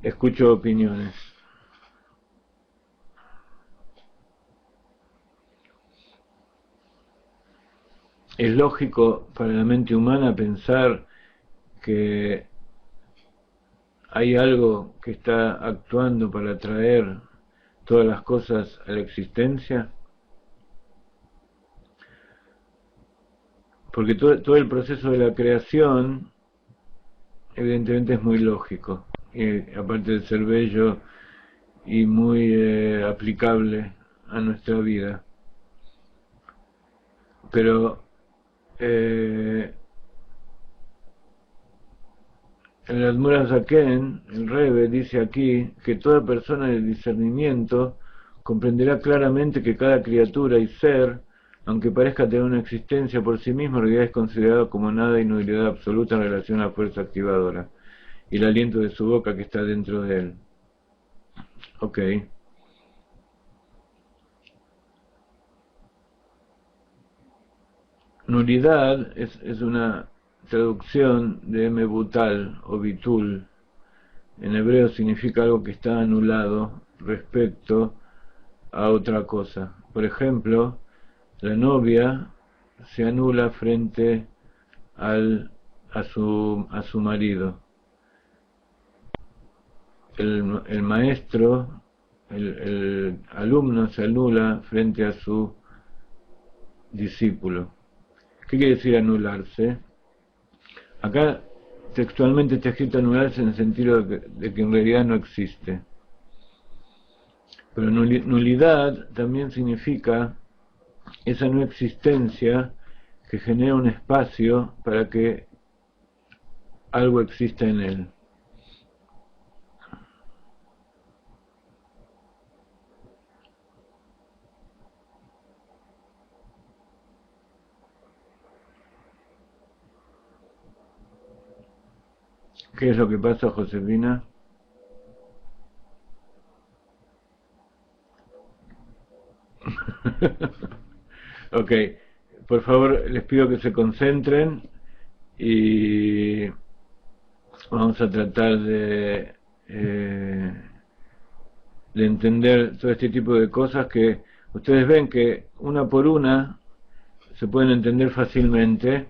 Escucho opiniones. Es lógico para la mente humana pensar que hay algo que está actuando para traer todas las cosas a la existencia, porque todo el proceso de la creación evidentemente es muy lógico, y aparte de ser bello y muy aplicable a nuestra vida. Pero el Admor Hazaken, el Rebbe, dice aquí que toda persona de discernimiento comprenderá claramente que cada criatura y ser, aunque parezca tener una existencia por sí mismo, en realidad es considerado como nada y nulidad absoluta en relación a la fuerza activadora y el aliento de su boca que está dentro de él. Ok. Nulidad es una traducción de mebutal o bitul. En hebreo significa algo que está anulado respecto a otra cosa. Por ejemplo, la novia se anula frente a su marido. el maestro, el alumno se anula frente a su discípulo. ¿Qué quiere decir anularse? Acá textualmente está escrito anularse en el sentido de que en realidad no existe. Pero nulidad también significa esa no existencia que genera un espacio para que algo exista en él. ¿Qué es lo que pasa, Josefina? Ok, por favor les pido que se concentren y vamos a tratar de entender todo este tipo de cosas que ustedes ven que una por una se pueden entender fácilmente,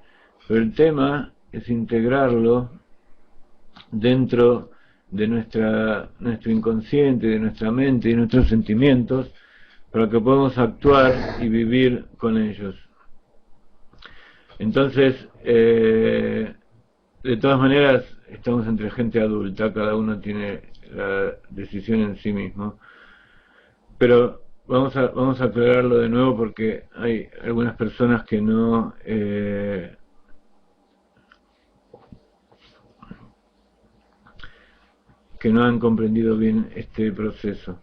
pero el tema es integrarlo dentro de nuestro inconsciente, de nuestra mente y de nuestros sentimientos, para que podamos actuar y vivir con ellos. Entonces, de todas maneras, estamos entre gente adulta, cada uno tiene la decisión en sí mismo, pero vamos a aclararlo de nuevo porque hay algunas personas que no han comprendido bien este proceso.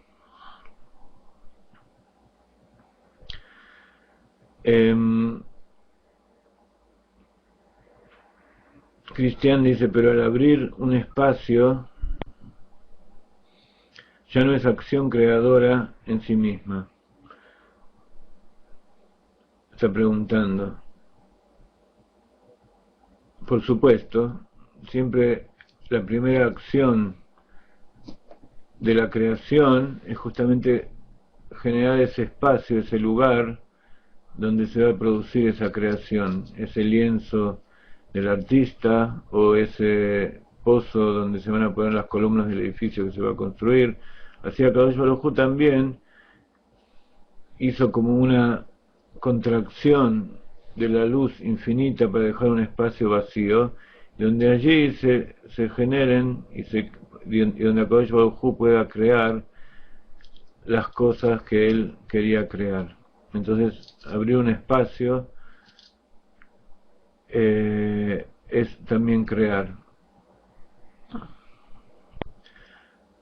Cristian dice, pero al abrir un espacio ya no es acción creadora en sí misma. Está preguntando. Por supuesto, siempre la primera acción de la creación es justamente generar ese espacio, ese lugar donde se va a producir esa creación, ese lienzo del artista o ese pozo donde se van a poner las columnas del edificio que se va a construir. Así Akadosh Baruj Hu también hizo como una contracción de la luz infinita para dejar un espacio vacío, donde allí se generen y donde Akadosh Baruj Hu pueda crear las cosas que él quería crear. Entonces, abrir un espacio es también crear.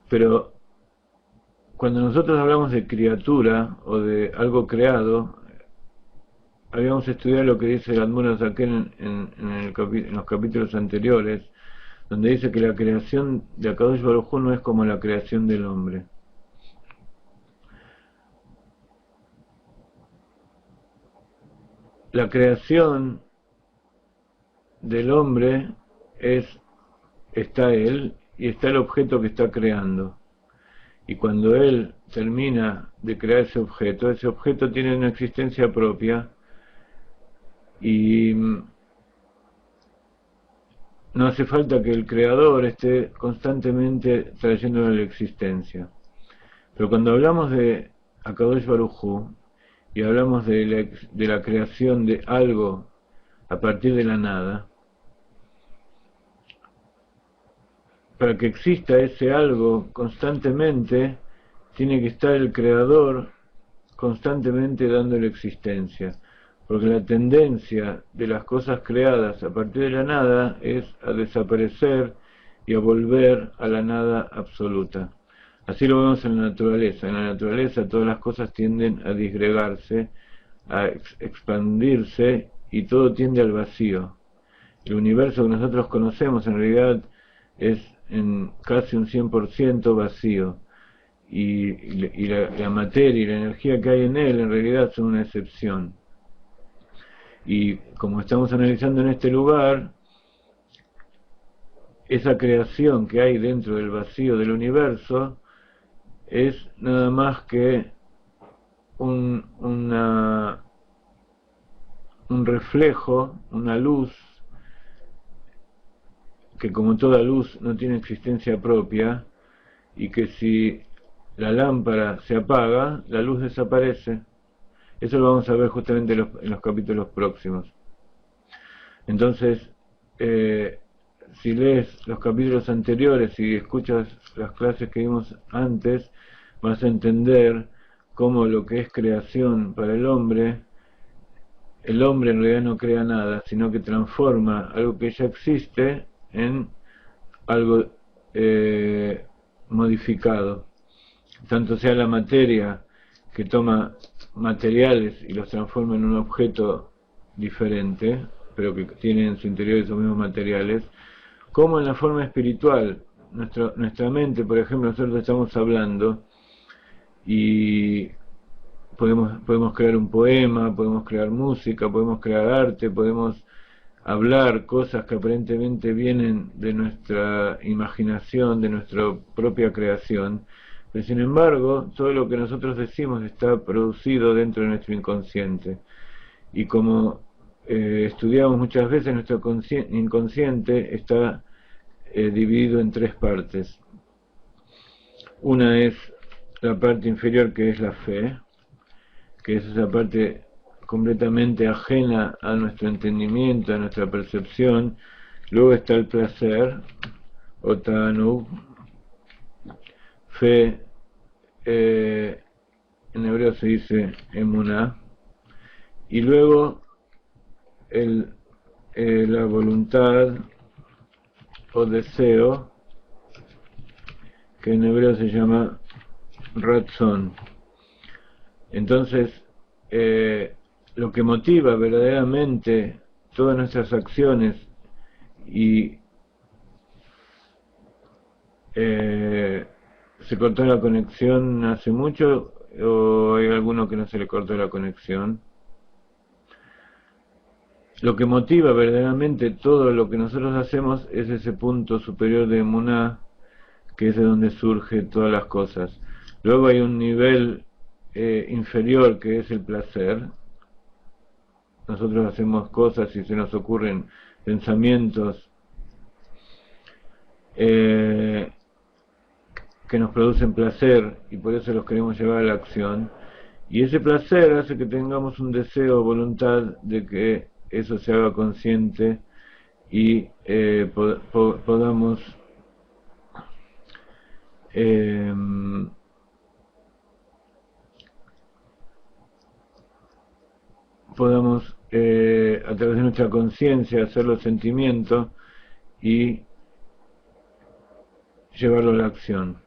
Pero cuando nosotros hablamos de criatura o de algo creado, habíamos estudiado lo que dice el Admor Azaken en los capítulos anteriores, donde dice que la creación de Akadosh Baruj Hu no es como la creación del hombre. La creación del hombre está él y está el objeto que está creando. Y cuando él termina de crear ese objeto tiene una existencia propia y no hace falta que el creador esté constantemente trayéndolo a la existencia. Pero cuando hablamos de Akadosh Baruj Hu y hablamos de la creación de algo a partir de la nada, para que exista ese algo constantemente, tiene que estar el creador constantemente dándole existencia, porque la tendencia de las cosas creadas a partir de la nada es a desaparecer y a volver a la nada absoluta. Así lo vemos en la naturaleza. En la naturaleza todas las cosas tienden a disgregarse, a expandirse y todo tiende al vacío. El universo que nosotros conocemos en realidad es en casi un 100% vacío, y la materia y la energía que hay en él en realidad son una excepción. Y como estamos analizando en este lugar, esa creación que hay dentro del vacío del universo es nada más que un reflejo, una luz que, como toda luz, no tiene existencia propia, y que si la lámpara se apaga, la luz desaparece. Eso lo vamos a ver justamente en los capítulos próximos. Entonces, si lees los capítulos anteriores y escuchas las clases que vimos antes, vas a entender cómo lo que es creación para el hombre en realidad no crea nada, sino que transforma algo que ya existe en algo modificado. Tanto sea la materia, que toma materiales y los transforma en un objeto diferente, pero que tiene en su interior esos mismos materiales, como en la forma espiritual. Nuestra mente, por ejemplo, nosotros estamos hablando y podemos crear un poema, podemos crear música, podemos crear arte, podemos hablar cosas que aparentemente vienen de nuestra imaginación, de nuestra propia creación, pero sin embargo, todo lo que nosotros decimos está producido dentro de nuestro inconsciente. Y como estudiamos muchas veces, nuestro inconsciente está dividido en tres partes. Una es la parte inferior, que es la fe, que es esa parte completamente ajena a nuestro entendimiento, a nuestra percepción. Luego está el placer, o tanug, fe, en hebreo se dice emuná, y luego la voluntad o deseo, que en hebreo se llama ratzon. Entonces, lo que motiva verdaderamente todas nuestras acciones y ¿se cortó la conexión hace mucho o hay alguno que no se le cortó la conexión? Lo que motiva verdaderamente todo lo que nosotros hacemos es ese punto superior de Emuná, que es de donde surge todas las cosas. Luego hay un nivel inferior, que es el placer. Nosotros hacemos cosas y se nos ocurren pensamientos que nos producen placer y por eso los queremos llevar a la acción, y ese placer hace que tengamos un deseo o voluntad de que eso se haga consciente y podamos a través de nuestra conciencia hacer los sentimientos y llevarlo a la acción.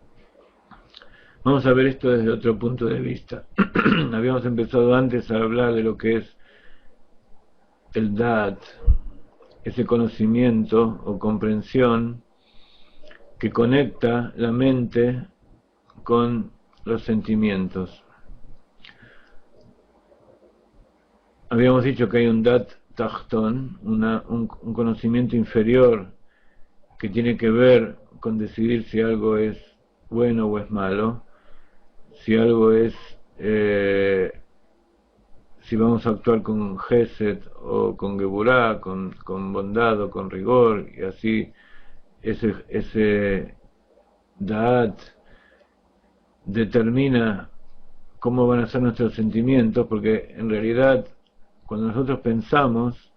Vamos a ver esto desde otro punto de vista. Habíamos empezado antes a hablar de lo que es el Da'at, ese conocimiento o comprensión que conecta la mente con los sentimientos. Habíamos dicho que hay un Da'at Tachtón, un conocimiento inferior que tiene que ver con decidir si algo es bueno o es malo, si algo es, si vamos a actuar con Gesed o con Geburá, con bondad o con rigor, y así ese Da'at determina cómo van a ser nuestros sentimientos, porque en realidad cuando nosotros pensamos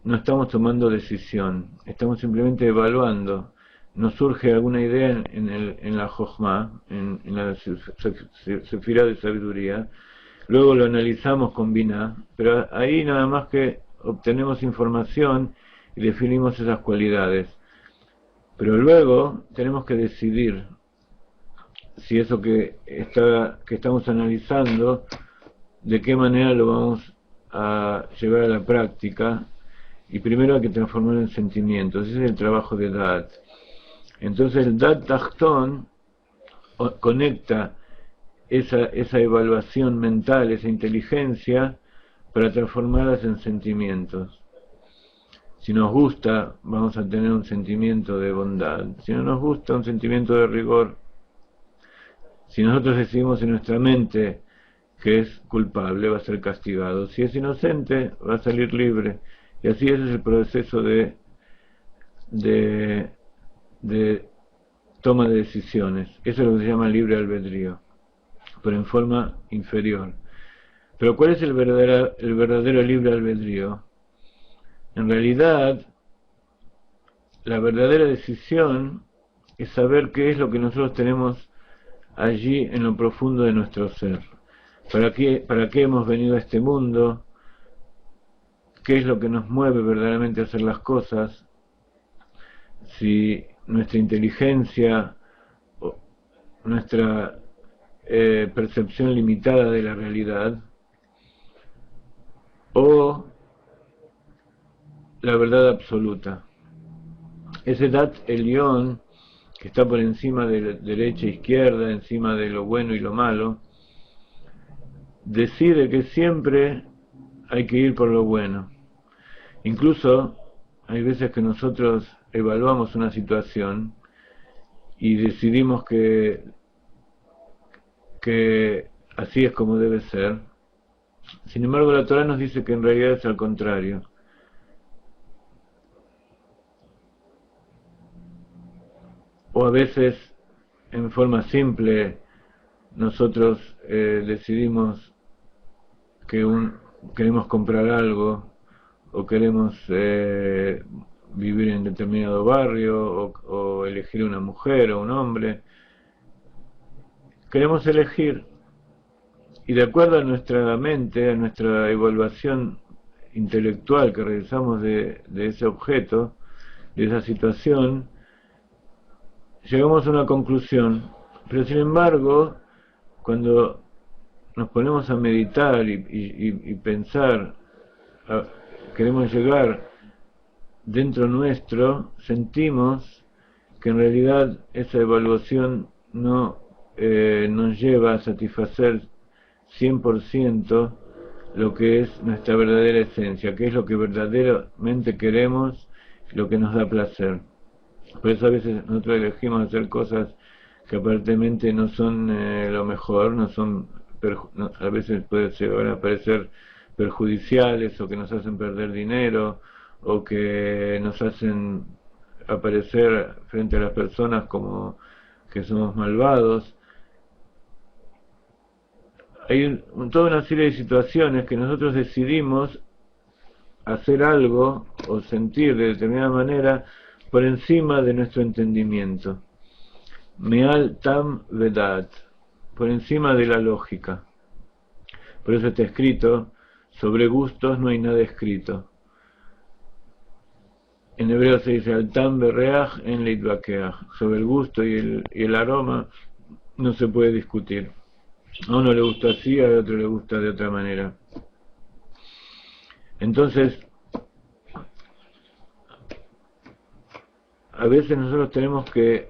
no estamos tomando decisión, estamos simplemente evaluando. Nos surge alguna idea en la Jochma, en la Sefirá de sabiduría, luego lo analizamos con Binah, pero ahí nada más que obtenemos información y definimos esas cualidades. Pero luego tenemos que decidir si eso que estamos analizando, de qué manera lo vamos a llevar a la práctica, y primero hay que transformarlo en sentimientos. Ese es el trabajo de Da'at. Entonces el Da'at Tachtón conecta esa evaluación mental, esa inteligencia, para transformarlas en sentimientos. Si nos gusta, vamos a tener un sentimiento de bondad. Si no nos gusta, un sentimiento de rigor. Si nosotros decidimos en nuestra mente que es culpable, va a ser castigado. Si es inocente, va a salir libre. Y así ese es el proceso de toma de decisiones. Eso es lo que se llama libre albedrío, pero en forma inferior. Pero ¿cuál es el verdadero libre albedrío? En realidad, la verdadera decisión es saber qué es lo que nosotros tenemos allí en lo profundo de nuestro ser. ¿Para qué hemos venido a este mundo? ¿Qué es lo que nos mueve verdaderamente a hacer las cosas? Si nuestra inteligencia, o nuestra percepción limitada de la realidad, o la verdad absoluta. Ese Dat Elión, que está por encima de derecha e izquierda, encima de lo bueno y lo malo, decide que siempre hay que ir por lo bueno. Incluso hay veces que nosotros evaluamos una situación y decidimos que así es como debe ser. Sin embargo, la Torá nos dice que en realidad es al contrario. O a veces, en forma simple, nosotros decidimos que queremos comprar algo, o queremos vivir en determinado barrio, o elegir una mujer o un hombre. Queremos elegir, y de acuerdo a nuestra mente, a nuestra evaluación intelectual que realizamos de ese objeto, de esa situación, llegamos a una conclusión. Pero sin embargo, cuando nos ponemos a meditar y pensar, queremos llegar dentro nuestro, sentimos que en realidad esa evaluación no nos lleva a satisfacer 100% lo que es nuestra verdadera esencia, que es lo que verdaderamente queremos, lo que nos da placer. Por eso a veces nosotros elegimos hacer cosas que aparentemente no son lo mejor, a veces puede llegar a parecer perjudiciales, o que nos hacen perder dinero, o que nos hacen aparecer frente a las personas como que somos malvados. Hay toda una serie de situaciones que nosotros decidimos hacer algo o sentir de determinada manera por encima de nuestro entendimiento. Meal tam vedat, por encima de la lógica. Por eso está escrito, sobre gustos no hay nada escrito. En hebreo se dice al tam bereach en leitvakeach, sobre el gusto y el aroma no se puede discutir. A uno le gusta así, a otro le gusta de otra manera. Entonces, a veces nosotros tenemos que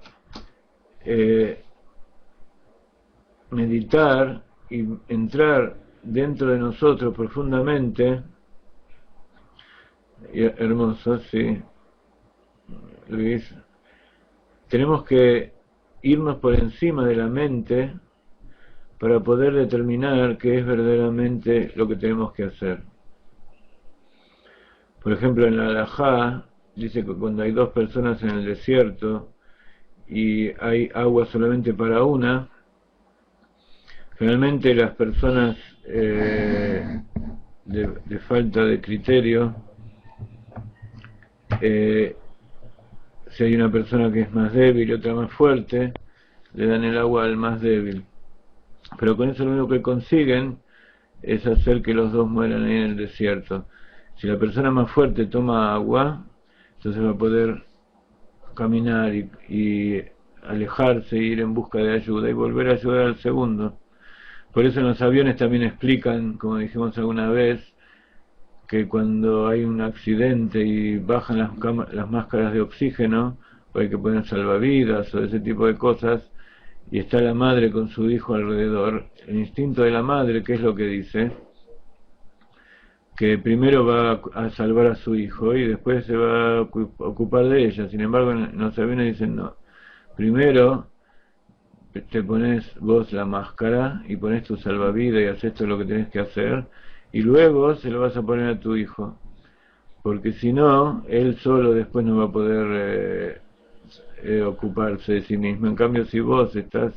meditar y entrar dentro de nosotros profundamente. Hermoso, sí, Luis. Tenemos que irnos por encima de la mente para poder determinar qué es verdaderamente lo que tenemos que hacer. Por ejemplo, en la Halajá dice que cuando hay dos personas en el desierto y hay agua solamente para una, generalmente las personas de falta de criterio, si hay una persona que es más débil y otra más fuerte, le dan el agua al más débil. Pero con eso lo único que consiguen es hacer que los dos mueran ahí en el desierto. Si la persona más fuerte toma agua, entonces va a poder caminar y alejarse, ir en busca de ayuda y volver a ayudar al segundo. Por eso en los aviones también explican, como dijimos alguna vez, que cuando hay un accidente y bajan las máscaras de oxígeno, o hay que poner salvavidas o ese tipo de cosas, y está la madre con su hijo alrededor, el instinto de la madre, ¿qué es lo que dice? Que primero va a salvar a su hijo y después se va a ocupar de ella. Sin embargo, en los aviones dicen no. Primero te pones vos la máscara y pones tu salvavidas y haces todo lo que tenés que hacer, y luego se lo vas a poner a tu hijo, porque si no, él solo después no va a poder ocuparse de sí mismo. En cambio, si vos estás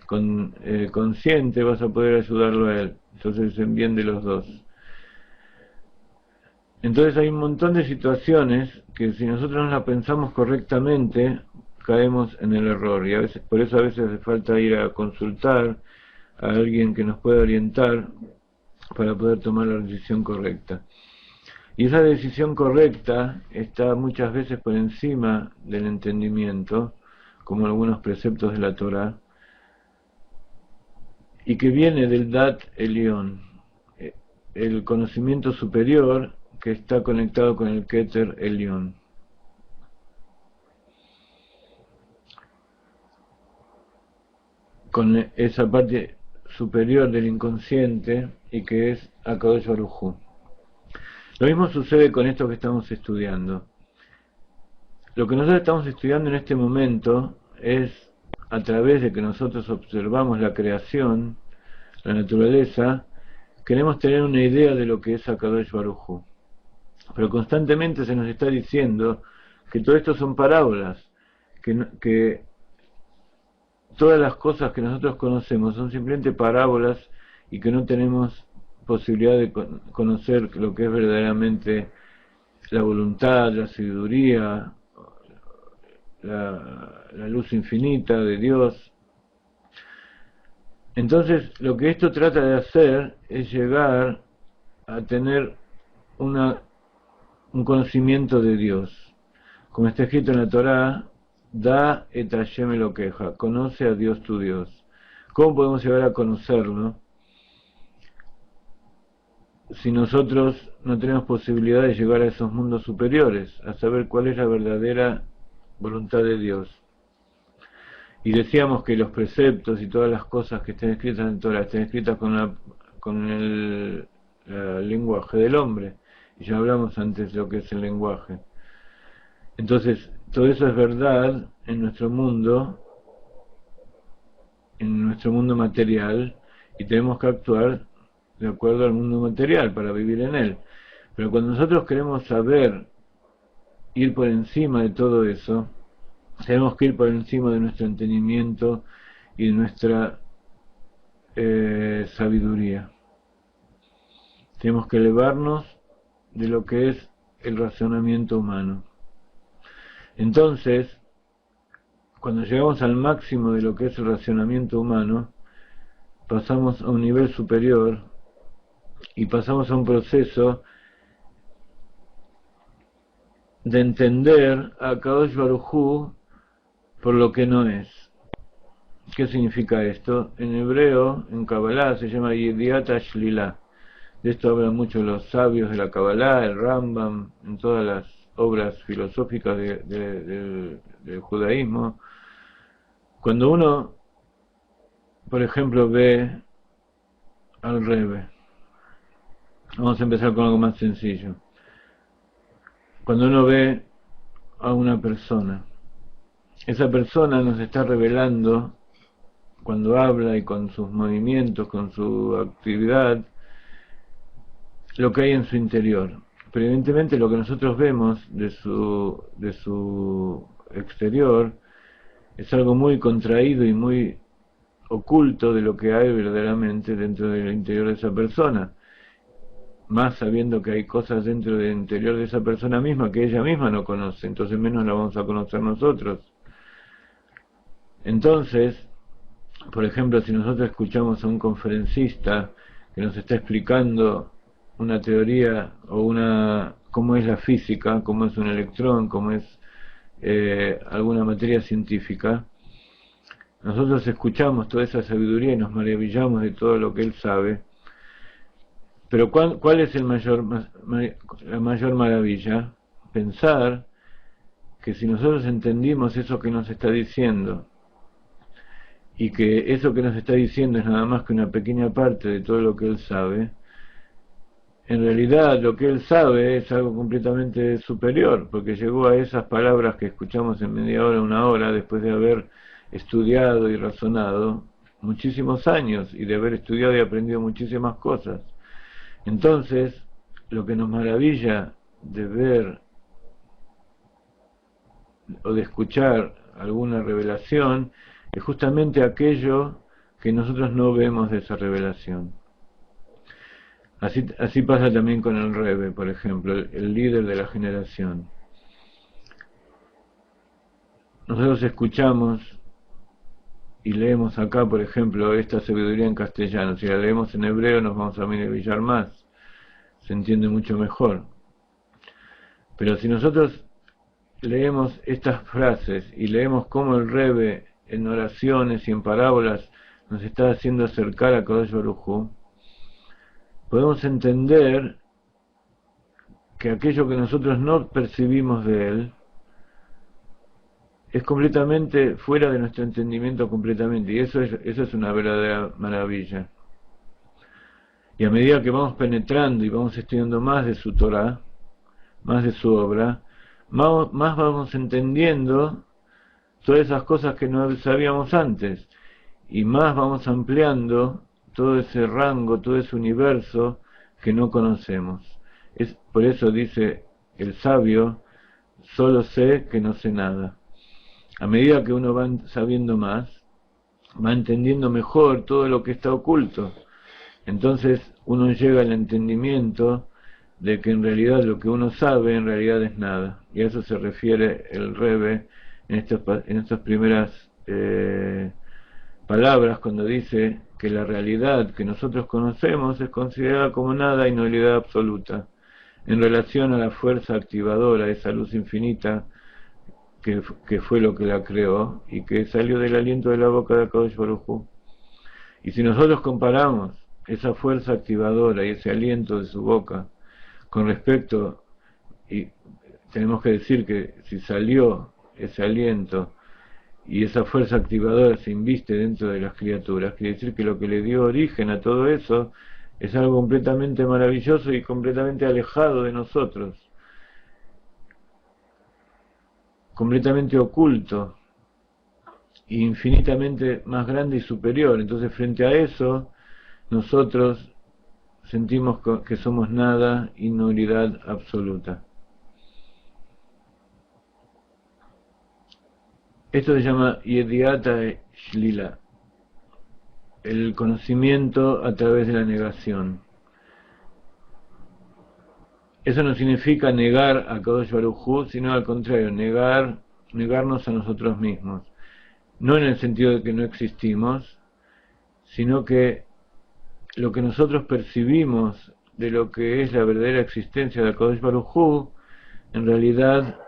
consciente, vas a poder ayudarlo a él. Entonces es en bien de los dos. Entonces hay un montón de situaciones que si nosotros no las pensamos correctamente, caemos en el error. Y a veces, por eso a veces hace falta ir a consultar a alguien que nos pueda orientar para poder tomar la decisión correcta. Y esa decisión correcta está muchas veces por encima del entendimiento, como algunos preceptos de la Torá, y que viene del Dat Elión, el conocimiento superior que está conectado con el Keter Elión. Con esa parte superior del inconsciente y que es Akadosh Baruj Hu. Lo mismo sucede con esto que estamos estudiando. Lo que nosotros estamos estudiando en este momento es a través de que nosotros observamos la creación, la naturaleza, queremos tener una idea de lo que es Akadosh Baruj Hu. Pero constantemente se nos está diciendo que todo esto son parábolas, que todas las cosas que nosotros conocemos son simplemente parábolas y que no tenemos posibilidad de conocer lo que es verdaderamente la voluntad, la sabiduría, la luz infinita de Dios. Entonces, lo que esto trata de hacer es llegar a tener un conocimiento de Dios. Como está escrito en la Torá, Da et Hashem Elokeja, conoce a Dios tu Dios. ¿Cómo podemos llegar a conocerlo si nosotros no tenemos posibilidad de llegar a esos mundos superiores, a saber cuál es la verdadera voluntad de Dios? Y decíamos que los preceptos y todas las cosas que estén escritas en la Torá estén escritas con el lenguaje del hombre, y ya hablamos antes de lo que es el lenguaje. Entonces, todo eso es verdad en nuestro mundo material, y tenemos que actuar de acuerdo al mundo material para vivir en él. Pero cuando nosotros queremos saber, ir por encima de todo eso, tenemos que ir por encima de nuestro entendimiento y de nuestra sabiduría. Tenemos que elevarnos de lo que es el razonamiento humano. Entonces, cuando llegamos al máximo de lo que es el racionamiento humano, pasamos a un nivel superior y pasamos a un proceso de entender a Kadosh Baruj Hu por lo que no es. ¿Qué significa esto? En hebreo, en Kabbalah, se llama Yediat Shlila. De esto hablan mucho los sabios de la Kabbalah, el Rambam, en todas las obras filosóficas del judaísmo. Cuando uno, por ejemplo, ve al Rebbe, vamos a empezar con algo más sencillo. Cuando uno ve a una persona, esa persona nos está revelando, cuando habla y con sus movimientos, con su actividad, lo que hay en su interior. Pero evidentemente lo que nosotros vemos de su exterior es algo muy contraído y muy oculto de lo que hay verdaderamente dentro del interior de esa persona, más sabiendo que hay cosas dentro del interior de esa persona misma que ella misma no conoce, entonces menos la vamos a conocer nosotros. Entonces, por ejemplo, si nosotros escuchamos a un conferencista que nos está explicando una teoría o cómo es la física, cómo es un electrón, cómo es alguna materia científica, nosotros escuchamos toda esa sabiduría y nos maravillamos de todo lo que él sabe. Pero ¿cuál es la mayor maravilla? Pensar que si nosotros entendimos eso que nos está diciendo, y que eso que nos está diciendo es nada más que una pequeña parte de todo lo que él sabe, en realidad lo que él sabe es algo completamente superior, porque llegó a esas palabras que escuchamos en media hora, una hora, después de haber estudiado y razonado muchísimos años, y de haber estudiado y aprendido muchísimas cosas. Entonces, lo que nos maravilla de ver o de escuchar alguna revelación es justamente aquello que nosotros no vemos de esa revelación. Así pasa también con el Rebbe, por ejemplo, el líder de la generación. Nosotros escuchamos y leemos acá, por ejemplo, esta sabiduría en castellano. Si la leemos en hebreo nos vamos a maravillar más, se entiende mucho mejor. Pero si nosotros leemos estas frases y leemos cómo el Rebbe en oraciones y en parábolas nos está haciendo acercar a Kadosh Baruj Hu, podemos entender que aquello que nosotros no percibimos de él es completamente fuera de nuestro entendimiento completamente, y eso es una verdadera maravilla. Y a medida que vamos penetrando y vamos estudiando más de su Torah, más de su obra, más vamos entendiendo todas esas cosas que no sabíamos antes, y más vamos ampliando todo ese rango, todo ese universo que no conocemos. Por eso dice el sabio, solo sé que no sé nada. A medida que uno va sabiendo más, va entendiendo mejor todo lo que está oculto. Entonces uno llega al entendimiento de que en realidad lo que uno sabe en realidad es nada. Y a eso se refiere el Rebbe en estas primeras palabras, cuando dice que la realidad que nosotros conocemos es considerada como nada y nulidad absoluta, en relación a la fuerza activadora, esa luz infinita que fue lo que la creó y que salió del aliento de la boca de Kadosh Baruj Hu. Y si nosotros comparamos esa fuerza activadora y ese aliento de su boca con respecto, y tenemos que decir que si salió ese aliento y esa fuerza activadora se inviste dentro de las criaturas, quiere decir que lo que le dio origen a todo eso es algo completamente maravilloso y completamente alejado de nosotros, completamente oculto e infinitamente más grande y superior. Entonces, frente a eso, nosotros sentimos que somos nada y nulidad absoluta. Esto se llama Yediata Shlila, el conocimiento a través de la negación. Eso no significa negar a Kadosh Baruj Hu, sino al contrario, negarnos a nosotros mismos. No en el sentido de que no existimos, sino que lo que nosotros percibimos de lo que es la verdadera existencia de Kadosh Baruj Hu, en realidad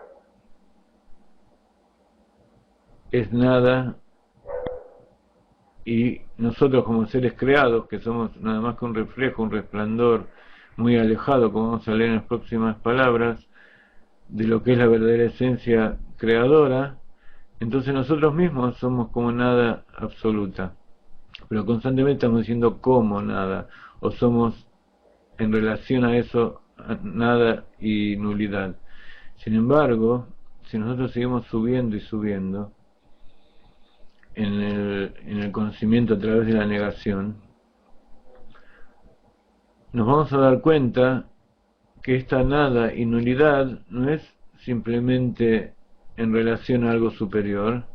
es nada, y nosotros como seres creados, que somos nada más que un reflejo, un resplandor muy alejado, como vamos a leer en las próximas palabras, de lo que es la verdadera esencia creadora, entonces nosotros mismos somos como nada absoluta, pero constantemente estamos diciendo como nada, o somos en relación a eso nada y nulidad. Sin embargo, si nosotros seguimos subiendo y subiendo en el conocimiento a través de la negación, nos vamos a dar cuenta que esta nada y nulidad no es simplemente en relación a algo superior,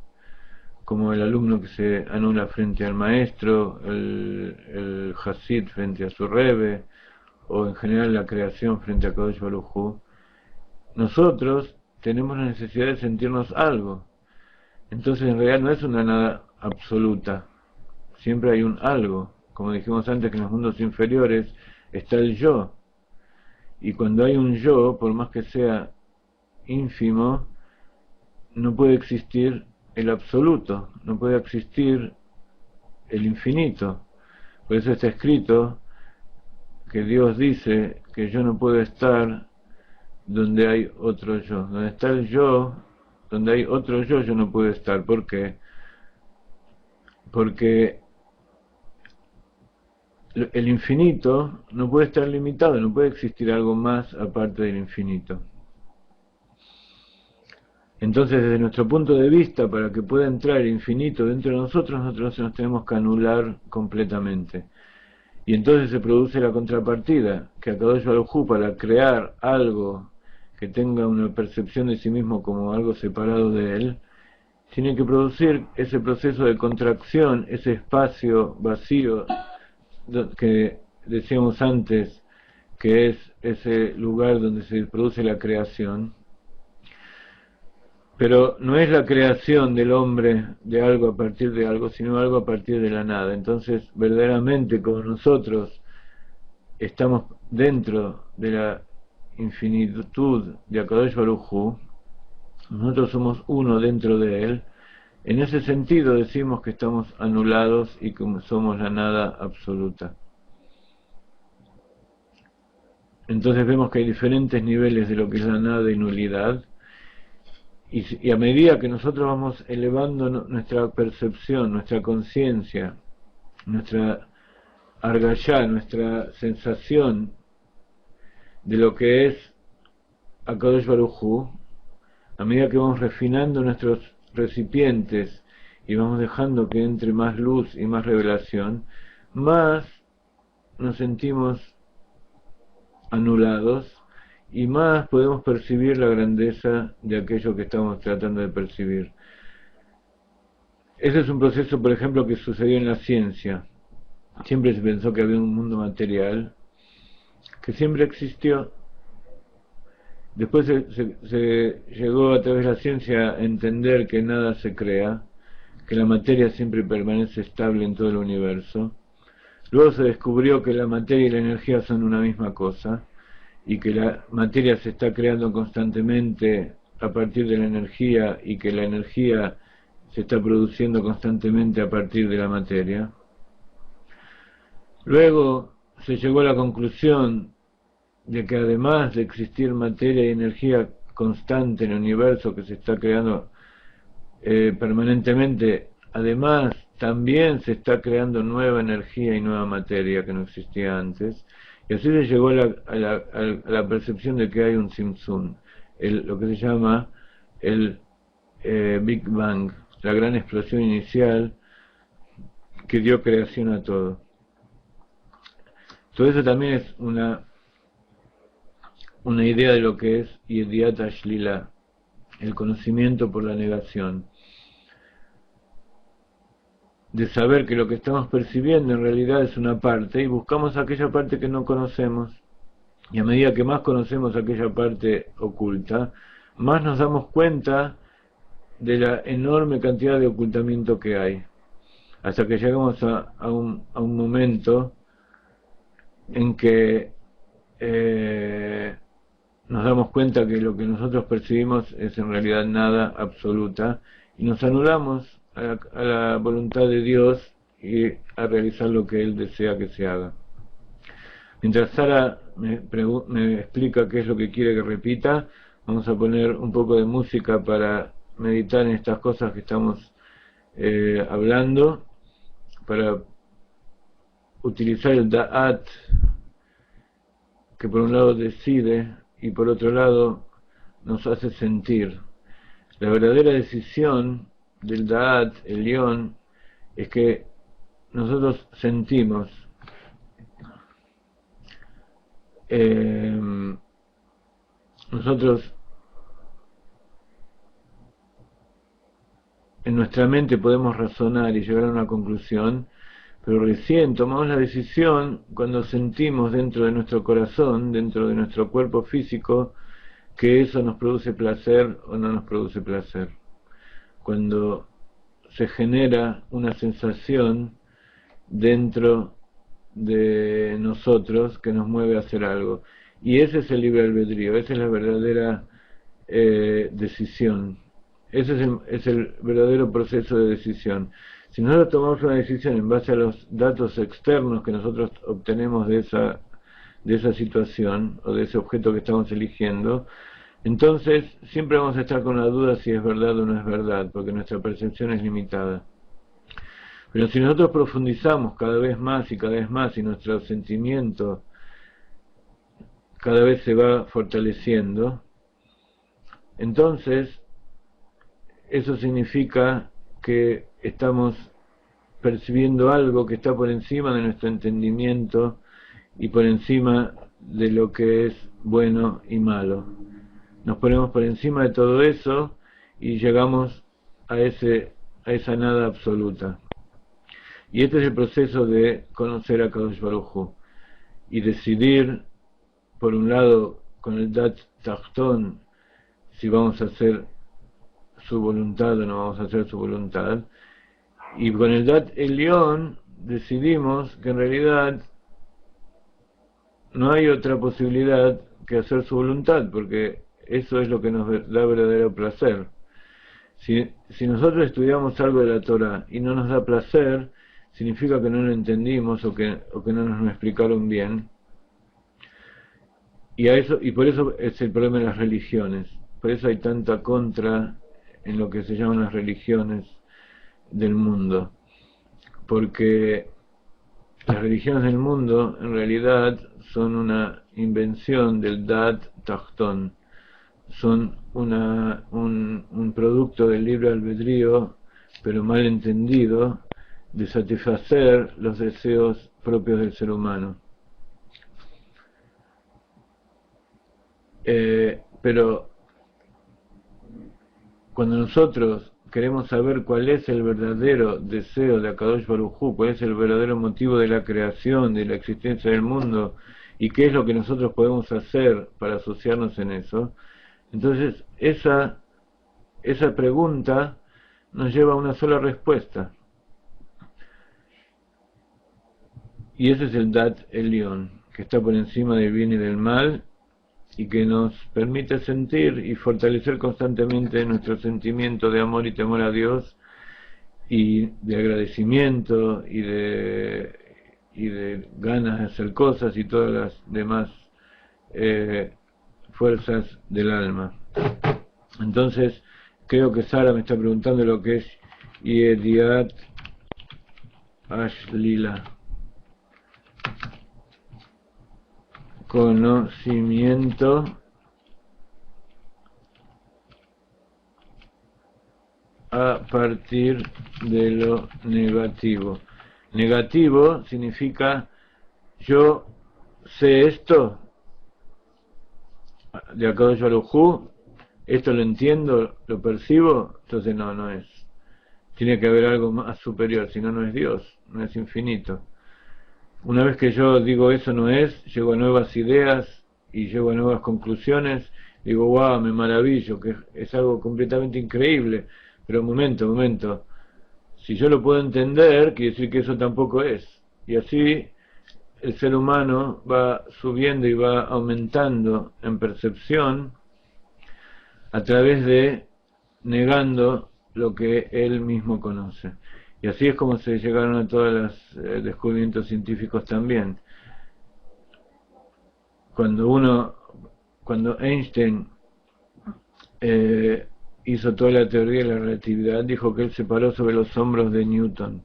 como el alumno que se anula frente al maestro, el Hasid frente a su Rebbe, o en general la creación frente a Kadosh Baruj Hu. Nosotros tenemos la necesidad de sentirnos algo. Entonces en realidad no es una nada absoluta, siempre hay un algo. Como dijimos antes, que en los mundos inferiores está el yo, y cuando hay un yo, por más que sea ínfimo, no puede existir el absoluto, no puede existir el infinito. Por eso está escrito que Dios dice que yo no puedo estar donde hay otro yo. Donde está el yo, donde hay otro yo, yo no puedo estar. ¿Por qué? Porque el infinito no puede estar limitado, no puede existir algo más aparte del infinito. Entonces, desde nuestro punto de vista, para que pueda entrar el infinito dentro de nosotros nos tenemos que anular completamente. Y entonces se produce la contrapartida, que a Kadosh Baruj Hu, para crear algo que tenga una percepción de sí mismo como algo separado de él, tiene que producir ese proceso de contracción, ese espacio vacío que decíamos antes, que es ese lugar donde se produce la creación. Pero no es la creación del hombre de algo a partir de algo, sino algo a partir de la nada. Entonces, verdaderamente, como nosotros estamos dentro de la infinitud de Akadosh Baruj Hu, nosotros somos uno dentro de él. En ese sentido decimos que estamos anulados y que somos la nada absoluta. Entonces vemos que hay diferentes niveles de lo que es la nada y nulidad, y a medida que nosotros vamos elevando nuestra percepción, nuestra conciencia, nuestra argayá, nuestra sensación de lo que es Akadosh Baruj Hu, a medida que vamos refinando nuestros recipientes y vamos dejando que entre más luz y más revelación, más nos sentimos anulados y más podemos percibir la grandeza de aquello que estamos tratando de percibir. Ese es un proceso, por ejemplo, que sucedió en la ciencia. Siempre se pensó que había un mundo material que siempre existió. Después se llegó a través de la ciencia a entender que nada se crea, que la materia siempre permanece estable en todo el universo. Luego se descubrió que la materia y la energía son una misma cosa, y que la materia se está creando constantemente a partir de la energía, y que la energía se está produciendo constantemente a partir de la materia. Luego se llegó a la conclusión de que además de existir materia y energía constante en el universo que se está creando permanentemente, además también se está creando nueva energía y nueva materia que no existía antes, y así se llegó a la percepción de que hay un Tzimtzum, lo que se llama el Big Bang, la gran explosión inicial que dio creación a todo. Todo eso también es una idea de lo que es Yediat Ashlila, el conocimiento por la negación, de saber que lo que estamos percibiendo en realidad es una parte y buscamos aquella parte que no conocemos, y a medida que más conocemos aquella parte oculta, más nos damos cuenta de la enorme cantidad de ocultamiento que hay, hasta que llegamos a un momento en que nos damos cuenta que lo que nosotros percibimos es en realidad nada absoluta, y nos anulamos a la voluntad de Dios y a realizar lo que Él desea que se haga. Mientras Sara me explica qué es lo que quiere que repita, vamos a poner un poco de música para meditar en estas cosas que estamos hablando, para utilizar el Da'at, que por un lado decide y por otro lado nos hace sentir. La verdadera decisión del Da'at, el León, es que nosotros sentimos. Nosotros en nuestra mente podemos razonar y llegar a una conclusión, pero recién tomamos la decisión cuando sentimos dentro de nuestro corazón, dentro de nuestro cuerpo físico, que eso nos produce placer o no nos produce placer. Cuando se genera una sensación dentro de nosotros que nos mueve a hacer algo. Y ese es el libre albedrío, esa es la verdadera decisión. Ese es el verdadero proceso de decisión. Si nosotros tomamos una decisión en base a los datos externos que nosotros obtenemos de esa situación o de ese objeto que estamos eligiendo, entonces siempre vamos a estar con la duda si es verdad o no es verdad, porque nuestra percepción es limitada. Pero si nosotros profundizamos cada vez más y nuestro sentimiento cada vez se va fortaleciendo, entonces eso significa que estamos percibiendo algo que está por encima de nuestro entendimiento y por encima de lo que es bueno y malo. nos ponemos por encima de todo eso y llegamos a esa nada absoluta. Y este es el proceso de conocer a Kadosh Baruj Hu y decidir, por un lado, con el Dat Tachtón, si vamos a hacer su voluntad o no vamos a hacer su voluntad, y con el Dat Elión decidimos que en realidad no hay otra posibilidad que hacer su voluntad, porque eso es lo que nos da verdadero placer. Si nosotros estudiamos algo de la Torah y no nos da placer, significa que no lo entendimos o que no nos lo explicaron bien. Y por eso es el problema de las religiones. Por eso hay tanta contra en lo que se llaman las religiones del mundo. Porque las religiones del mundo en realidad son una invención del Dat Tachtón. Son un producto del libre albedrío, pero mal entendido, de satisfacer los deseos propios del ser humano. Pero cuando nosotros queremos saber cuál es el verdadero deseo de Akadosh Baruj Hu, cuál es el verdadero motivo de la creación, de la existencia del mundo, y qué es lo que nosotros podemos hacer para asociarnos en eso, entonces esa pregunta nos lleva a una sola respuesta. Y ese es el Dat Elión, que está por encima del bien y del mal, y que nos permite sentir y fortalecer constantemente nuestro sentimiento de amor y temor a Dios, y de agradecimiento, y de ganas de hacer cosas, y todas las demás fuerzas del alma. Entonces, creo que Sara me está preguntando lo que es Yediat Ashlila. Conocimiento a partir de lo negativo. Negativo significa yo sé esto de Akadosh Baruj Hu, esto lo entiendo, lo percibo, entonces no es. Tiene que haber algo más superior, si no, no es Dios, no es infinito. Una vez que yo digo eso no es, llego a nuevas ideas y llego a nuevas conclusiones, digo, wow, me maravillo, que es algo completamente increíble, pero momento, si yo lo puedo entender, quiere decir que eso tampoco es. Y así el ser humano va subiendo y va aumentando en percepción a través de negando lo que él mismo conoce. Y así es como se llegaron a todos los descubrimientos científicos también. Cuando Einstein hizo toda la teoría de la relatividad, dijo que él se paró sobre los hombros de Newton.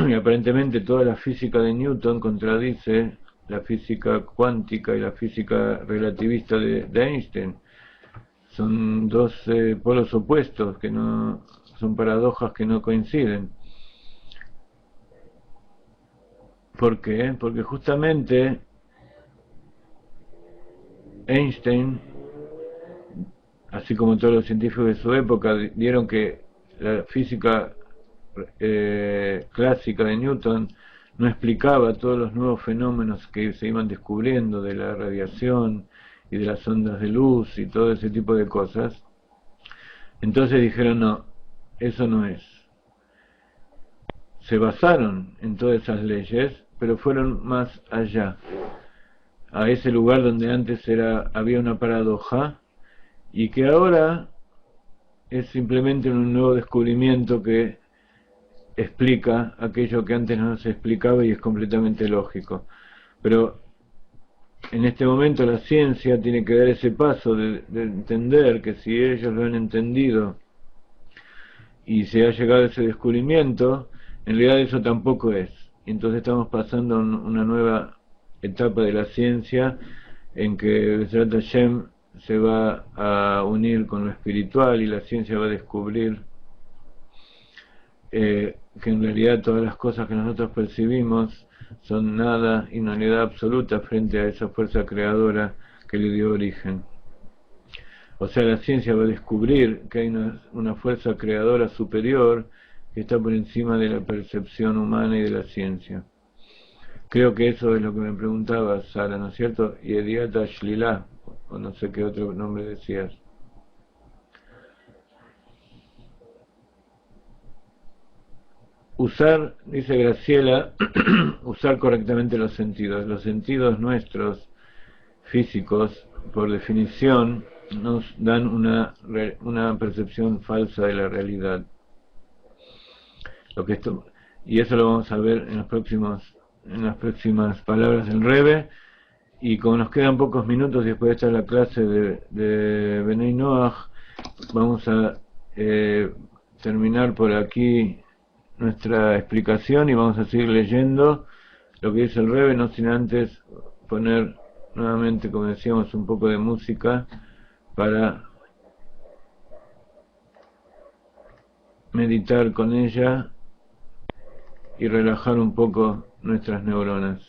Y aparentemente toda la física de Newton contradice la física cuántica y la física relativista de Einstein. Son dos polos opuestos que no son paradojas que no coinciden. ¿Por qué? Porque justamente Einstein, así como todos los científicos de su época, dieron que la física clásica de Newton no explicaba todos los nuevos fenómenos que se iban descubriendo de la radiación y de las ondas de luz y todo ese tipo de cosas. Entonces dijeron, no, eso no es. Se basaron en todas esas leyes, pero fueron más allá, a ese lugar donde antes había una paradoja, y que ahora es simplemente un nuevo descubrimiento que explica aquello que antes no se explicaba y es completamente lógico. Pero en este momento la ciencia tiene que dar ese paso de entender que si ellos lo han entendido y se ha llegado a ese descubrimiento, en realidad eso tampoco es. Y entonces estamos pasando a una nueva etapa de la ciencia en que Bezrat Hashem se va a unir con lo espiritual y la ciencia va a descubrir que en realidad todas las cosas que nosotros percibimos son nada y nulidad absoluta frente a esa fuerza creadora que le dio origen. O sea, la ciencia va a descubrir que hay una fuerza creadora superior que está por encima de la percepción humana y de la ciencia. Creo que eso es lo que me preguntaba Sara, ¿no es cierto? Y Ediata Shlila, o no sé qué otro nombre decías. Usar, dice Graciela, usar correctamente los sentidos. Los sentidos nuestros, físicos, por definición, nos dan una percepción falsa de la realidad. Y eso lo vamos a ver en las próximas palabras del Rebbe. Y como nos quedan pocos minutos después de esta la clase de Benei Noach, vamos a terminar por aquí nuestra explicación y vamos a seguir leyendo lo que dice el Rebbe, no sin antes poner nuevamente, como decíamos, un poco de música para meditar con ella y relajar un poco nuestras neuronas.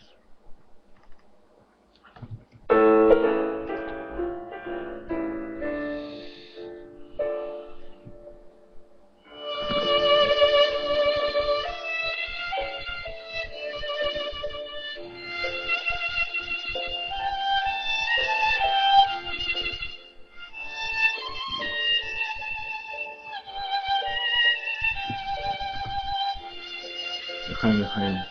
Jaime.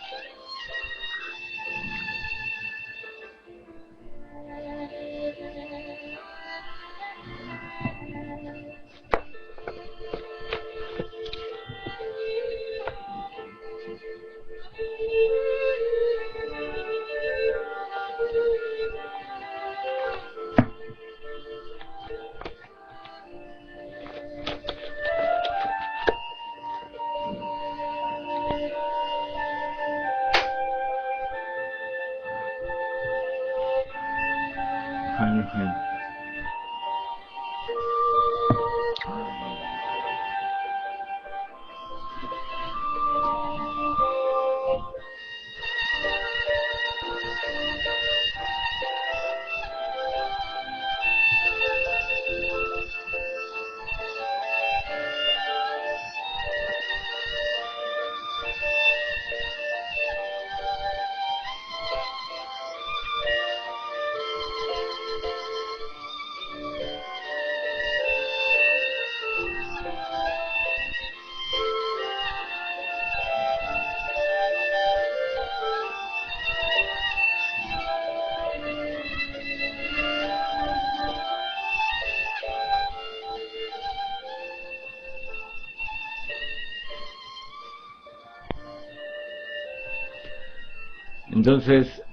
Entonces,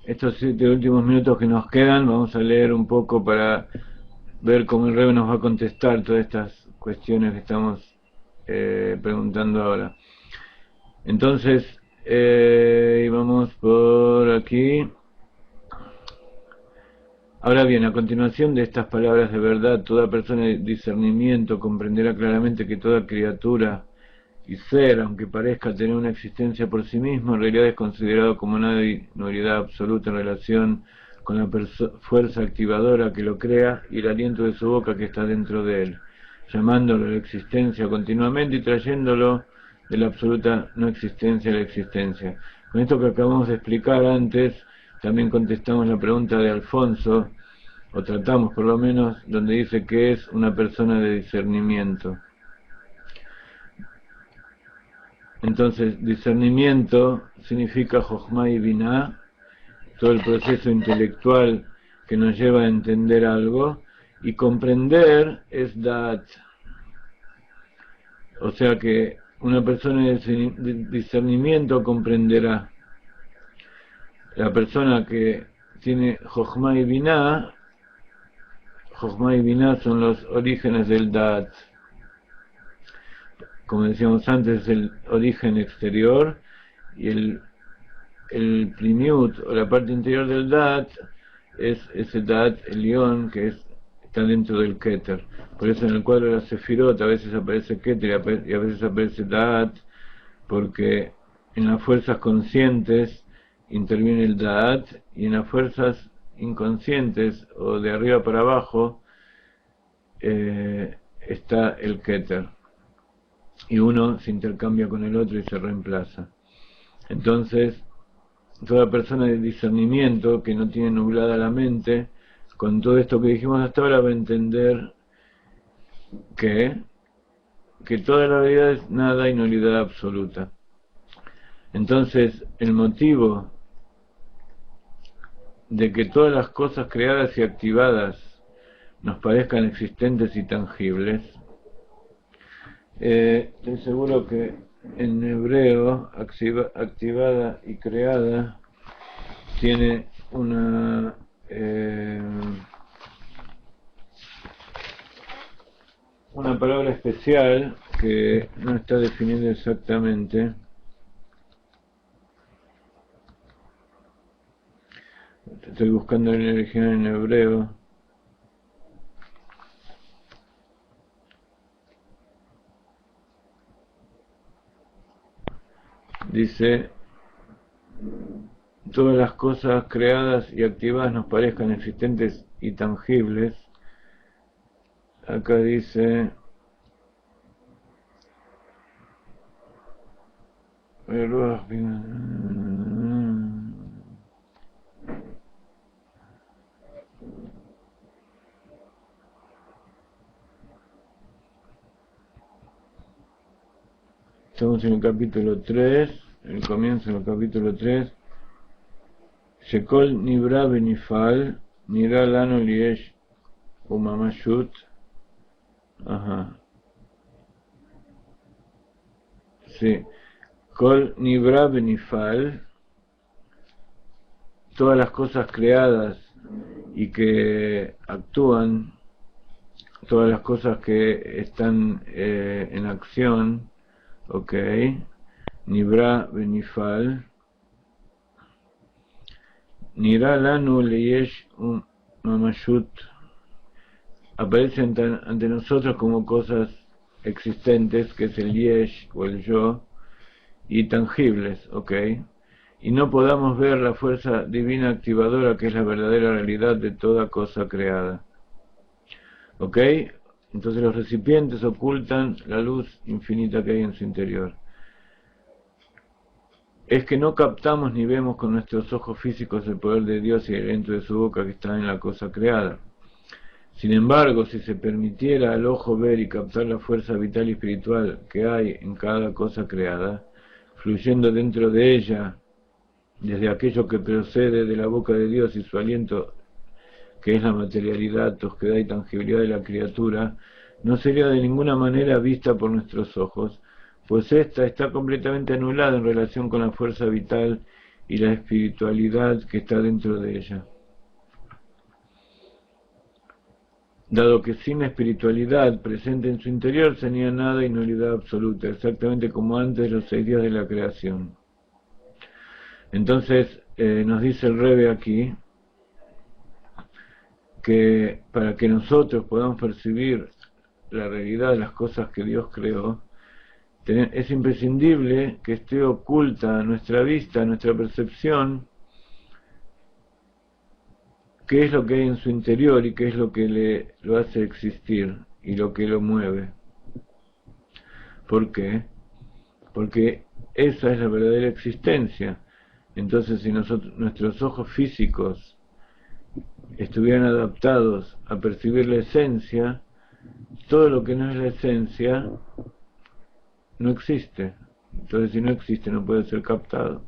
estos 7 últimos minutos que nos quedan, vamos a leer un poco para ver cómo el Rebbe nos va a contestar todas estas cuestiones que estamos preguntando ahora. Entonces, vamos por aquí. Ahora bien, a continuación de estas palabras de verdad, toda persona de discernimiento comprenderá claramente que toda criatura y ser, aunque parezca tener una existencia por sí mismo, en realidad es considerado como una nulidad absoluta en relación con la fuerza activadora que lo crea y el aliento de su boca que está dentro de él, llamándolo a la existencia continuamente y trayéndolo de la absoluta no existencia a la existencia. Con esto que acabamos de explicar antes, también contestamos la pregunta de Alfonso, o tratamos por lo menos, donde dice que es una persona de discernimiento. Entonces, discernimiento significa Jochma y Binah, todo el proceso intelectual que nos lleva a entender algo, y comprender es Da'at. O sea que una persona de discernimiento comprenderá. La persona que tiene Jochma y Binah son los orígenes del Da'at. Como decíamos antes, el origen exterior, y el Pliniut, o la parte interior del Da'at, es ese Da'at Elión que está dentro del Keter. Por eso en el cuadro de la Sefirot a veces aparece Keter y a veces aparece Da'at, porque en las fuerzas conscientes interviene el Da'at, y en las fuerzas inconscientes, o de arriba para abajo, está el Keter, y uno se intercambia con el otro y se reemplaza. Entonces, toda persona de discernimiento que no tiene nublada la mente, con todo esto que dijimos hasta ahora, va a entender que toda la realidad es nada y nulidad absoluta. Entonces, el motivo de que todas las cosas creadas y activadas nos parezcan existentes y tangibles, estoy seguro que en hebreo activada y creada tiene una palabra especial que no está definida exactamente. Estoy buscando en el original en hebreo. Dice: todas las cosas creadas y activadas nos parezcan existentes y tangibles. Acá dice: estamos en el capítulo 3, el comienzo del capítulo 3. Shekol Nibra Benifal, Nira Lano Liesh Umamashut. Ajá. Sí. Kol Nibra Benifal, todas las cosas creadas y que actúan, todas las cosas que están en acción, ok, Nibra Benifal, Nira Lanu Leyesh Mamashut, aparecen ante nosotros como cosas existentes, que es el Yesh o el Yo, y tangibles, ok, y no podamos ver la fuerza divina activadora que es la verdadera realidad de toda cosa creada, ok. Entonces los recipientes ocultan la luz infinita que hay en su interior. Es que no captamos ni vemos con nuestros ojos físicos el poder de Dios y el aliento de su boca que está en la cosa creada. Sin embargo, si se permitiera al ojo ver y captar la fuerza vital y espiritual que hay en cada cosa creada, fluyendo dentro de ella, desde aquello que procede de la boca de Dios y su aliento, que es la materialidad, tosquedad y tangibilidad de la criatura, no sería de ninguna manera vista por nuestros ojos, pues ésta está completamente anulada en relación con la fuerza vital y la espiritualidad que está dentro de ella. Dado que sin espiritualidad presente en su interior sería nada y nulidad absoluta, exactamente como antes de los 6 días de la creación. Entonces nos dice el Rebbe aquí que para que nosotros podamos percibir la realidad de las cosas que Dios creó, es imprescindible que esté oculta a nuestra vista, a nuestra percepción, qué es lo que hay en su interior y qué es lo que lo hace existir y lo que lo mueve. ¿Por qué? Porque esa es la verdadera existencia. Entonces, si nuestros ojos físicos estuvieran adaptados a percibir la esencia, todo lo que no es la esencia no existe. Entonces, si no existe, no puede ser captado,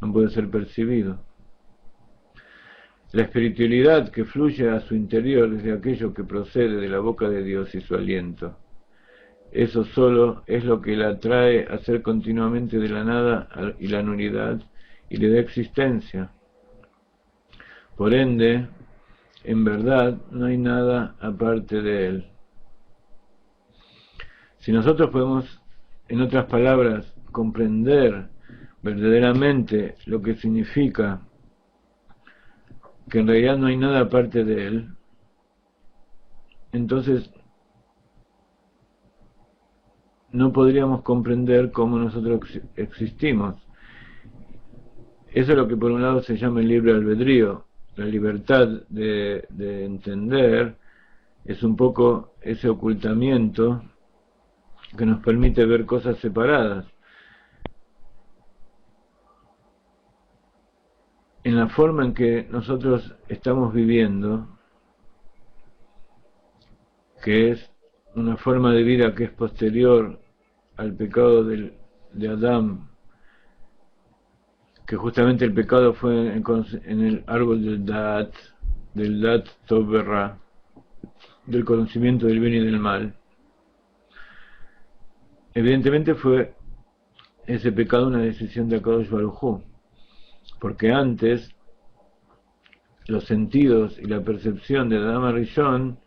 no puede ser percibido. La espiritualidad que fluye a su interior desde aquello que procede de la boca de Dios y su aliento, eso solo es lo que la atrae a ser continuamente de la nada y la nulidad y le da existencia. Por ende, en verdad, no hay nada aparte de él. Si nosotros podemos, en otras palabras, comprender verdaderamente lo que significa que en realidad no hay nada aparte de él, entonces no podríamos comprender cómo nosotros existimos. Eso es lo que por un lado se llama el libre albedrío, la libertad de entender es un poco ese ocultamiento que nos permite ver cosas separadas. En la forma en que nosotros estamos viviendo, que es una forma de vida que es posterior al pecado de Adán, que justamente el pecado fue en el árbol del Dat Tov Ra, del conocimiento del bien y del mal. Evidentemente fue ese pecado una decisión de Akadosh Baruj Hu, porque antes los sentidos y la percepción de Adam Rishon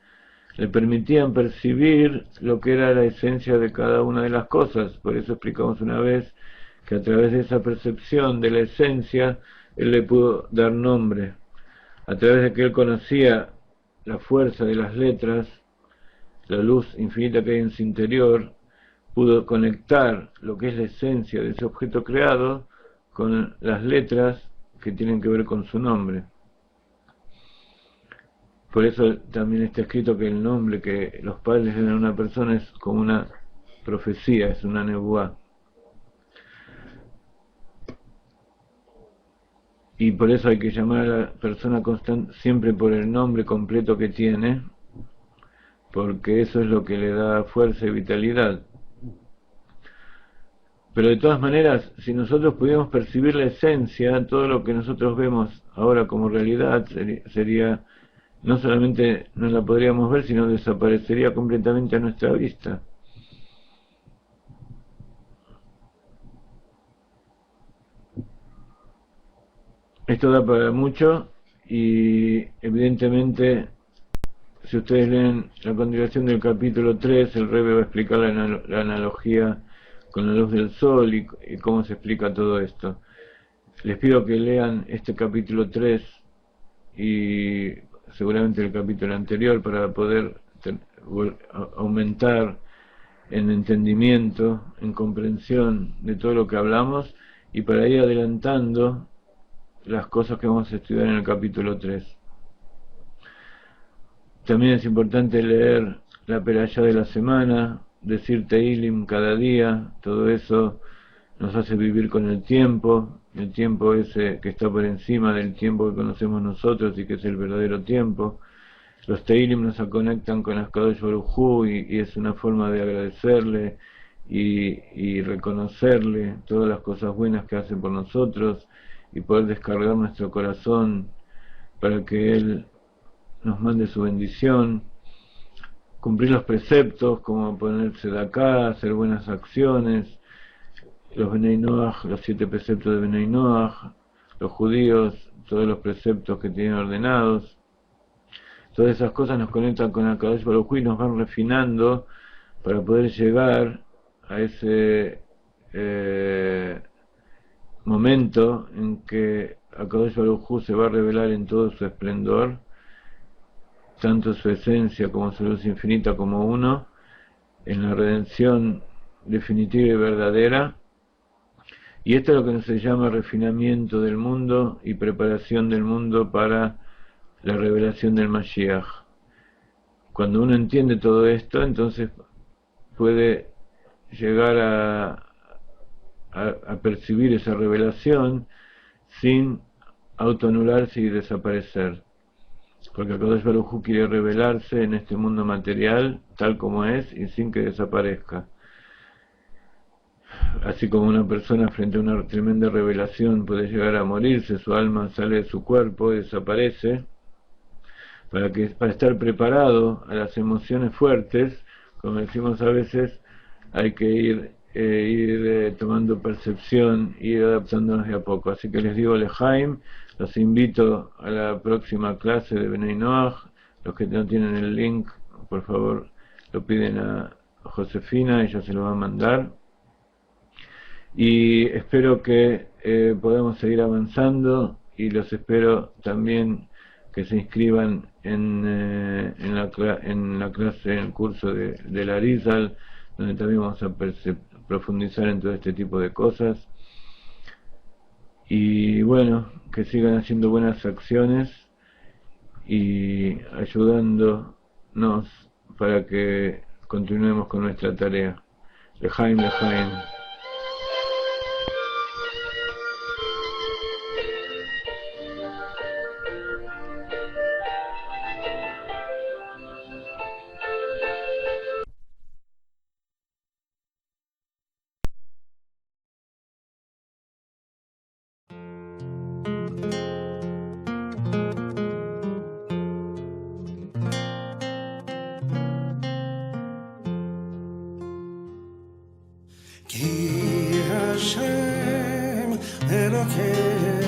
le permitían percibir lo que era la esencia de cada una de las cosas. Por eso explicamos una vez que a través de esa percepción de la esencia, él le pudo dar nombre. A través de que él conocía la fuerza de las letras, la luz infinita que hay en su interior, pudo conectar lo que es la esencia de ese objeto creado con las letras que tienen que ver con su nombre. Por eso también está escrito que el nombre que los padres le dan a una persona es como una profecía, es una nebuá. Y por eso hay que llamar a la persona siempre por el nombre completo que tiene, porque eso es lo que le da fuerza y vitalidad. Pero de todas maneras, si nosotros pudiéramos percibir la esencia, todo lo que nosotros vemos ahora como realidad sería no solamente no la podríamos ver, sino desaparecería completamente a nuestra vista. Esto da para mucho y evidentemente si ustedes leen la continuación del capítulo 3, el Rebbe va a explicar la analogía con la luz del sol y cómo se explica todo esto. Les pido que lean este capítulo 3 y seguramente el capítulo anterior para poder aumentar en entendimiento, en comprensión de todo lo que hablamos y para ir adelantando las cosas que vamos a estudiar en el capítulo 3. También es importante leer la perashá de la semana, decir Teilim cada día, todo eso nos hace vivir con el tiempo ese que está por encima del tiempo que conocemos nosotros y que es el verdadero tiempo. Los Teilim nos conectan con Akadosh Baruj Hu y es una forma de agradecerle y reconocerle todas las cosas buenas que hace por nosotros y poder descargar nuestro corazón para que Él nos mande su bendición, cumplir los preceptos como ponerse de acá, hacer buenas acciones, los Benei Noach, los 7 preceptos de Benei Noach, los judíos, todos los preceptos que tienen ordenados. Todas esas cosas nos conectan con Akadosh Baruj Hu y nos van refinando para poder llegar a ese momento en que Akadosh Baruj Hu se va a revelar en todo su esplendor, tanto su esencia como su luz infinita como uno, en la redención definitiva y verdadera. Y esto es lo que se llama refinamiento del mundo y preparación del mundo para la revelación del Mashiach. Cuando uno entiende todo esto, entonces puede llegar a percibir esa revelación sin autoanularse y desaparecer. Porque Akadosh Baruj Hu quiere revelarse en este mundo material tal como es y sin que desaparezca. Así como una persona frente a una tremenda revelación puede llegar a morirse, su alma sale de su cuerpo y desaparece, para estar preparado a las emociones fuertes, como decimos a veces, hay que ir tomando percepción y ir adaptándonos de a poco. Así que les digo Lejaim, los invito a la próxima clase de Benei Noach. Los que no tienen el link, por favor, lo piden a Josefina, ella se lo va a mandar. Y espero que podamos seguir avanzando y los espero también que se inscriban en la clase, en el curso de la Arizal, donde también vamos a profundizar en todo este tipo de cosas. Y bueno, que sigan haciendo buenas acciones y ayudándonos para que continuemos con nuestra tarea. Lejaim, lejaim. Ki Hashem Elokeinu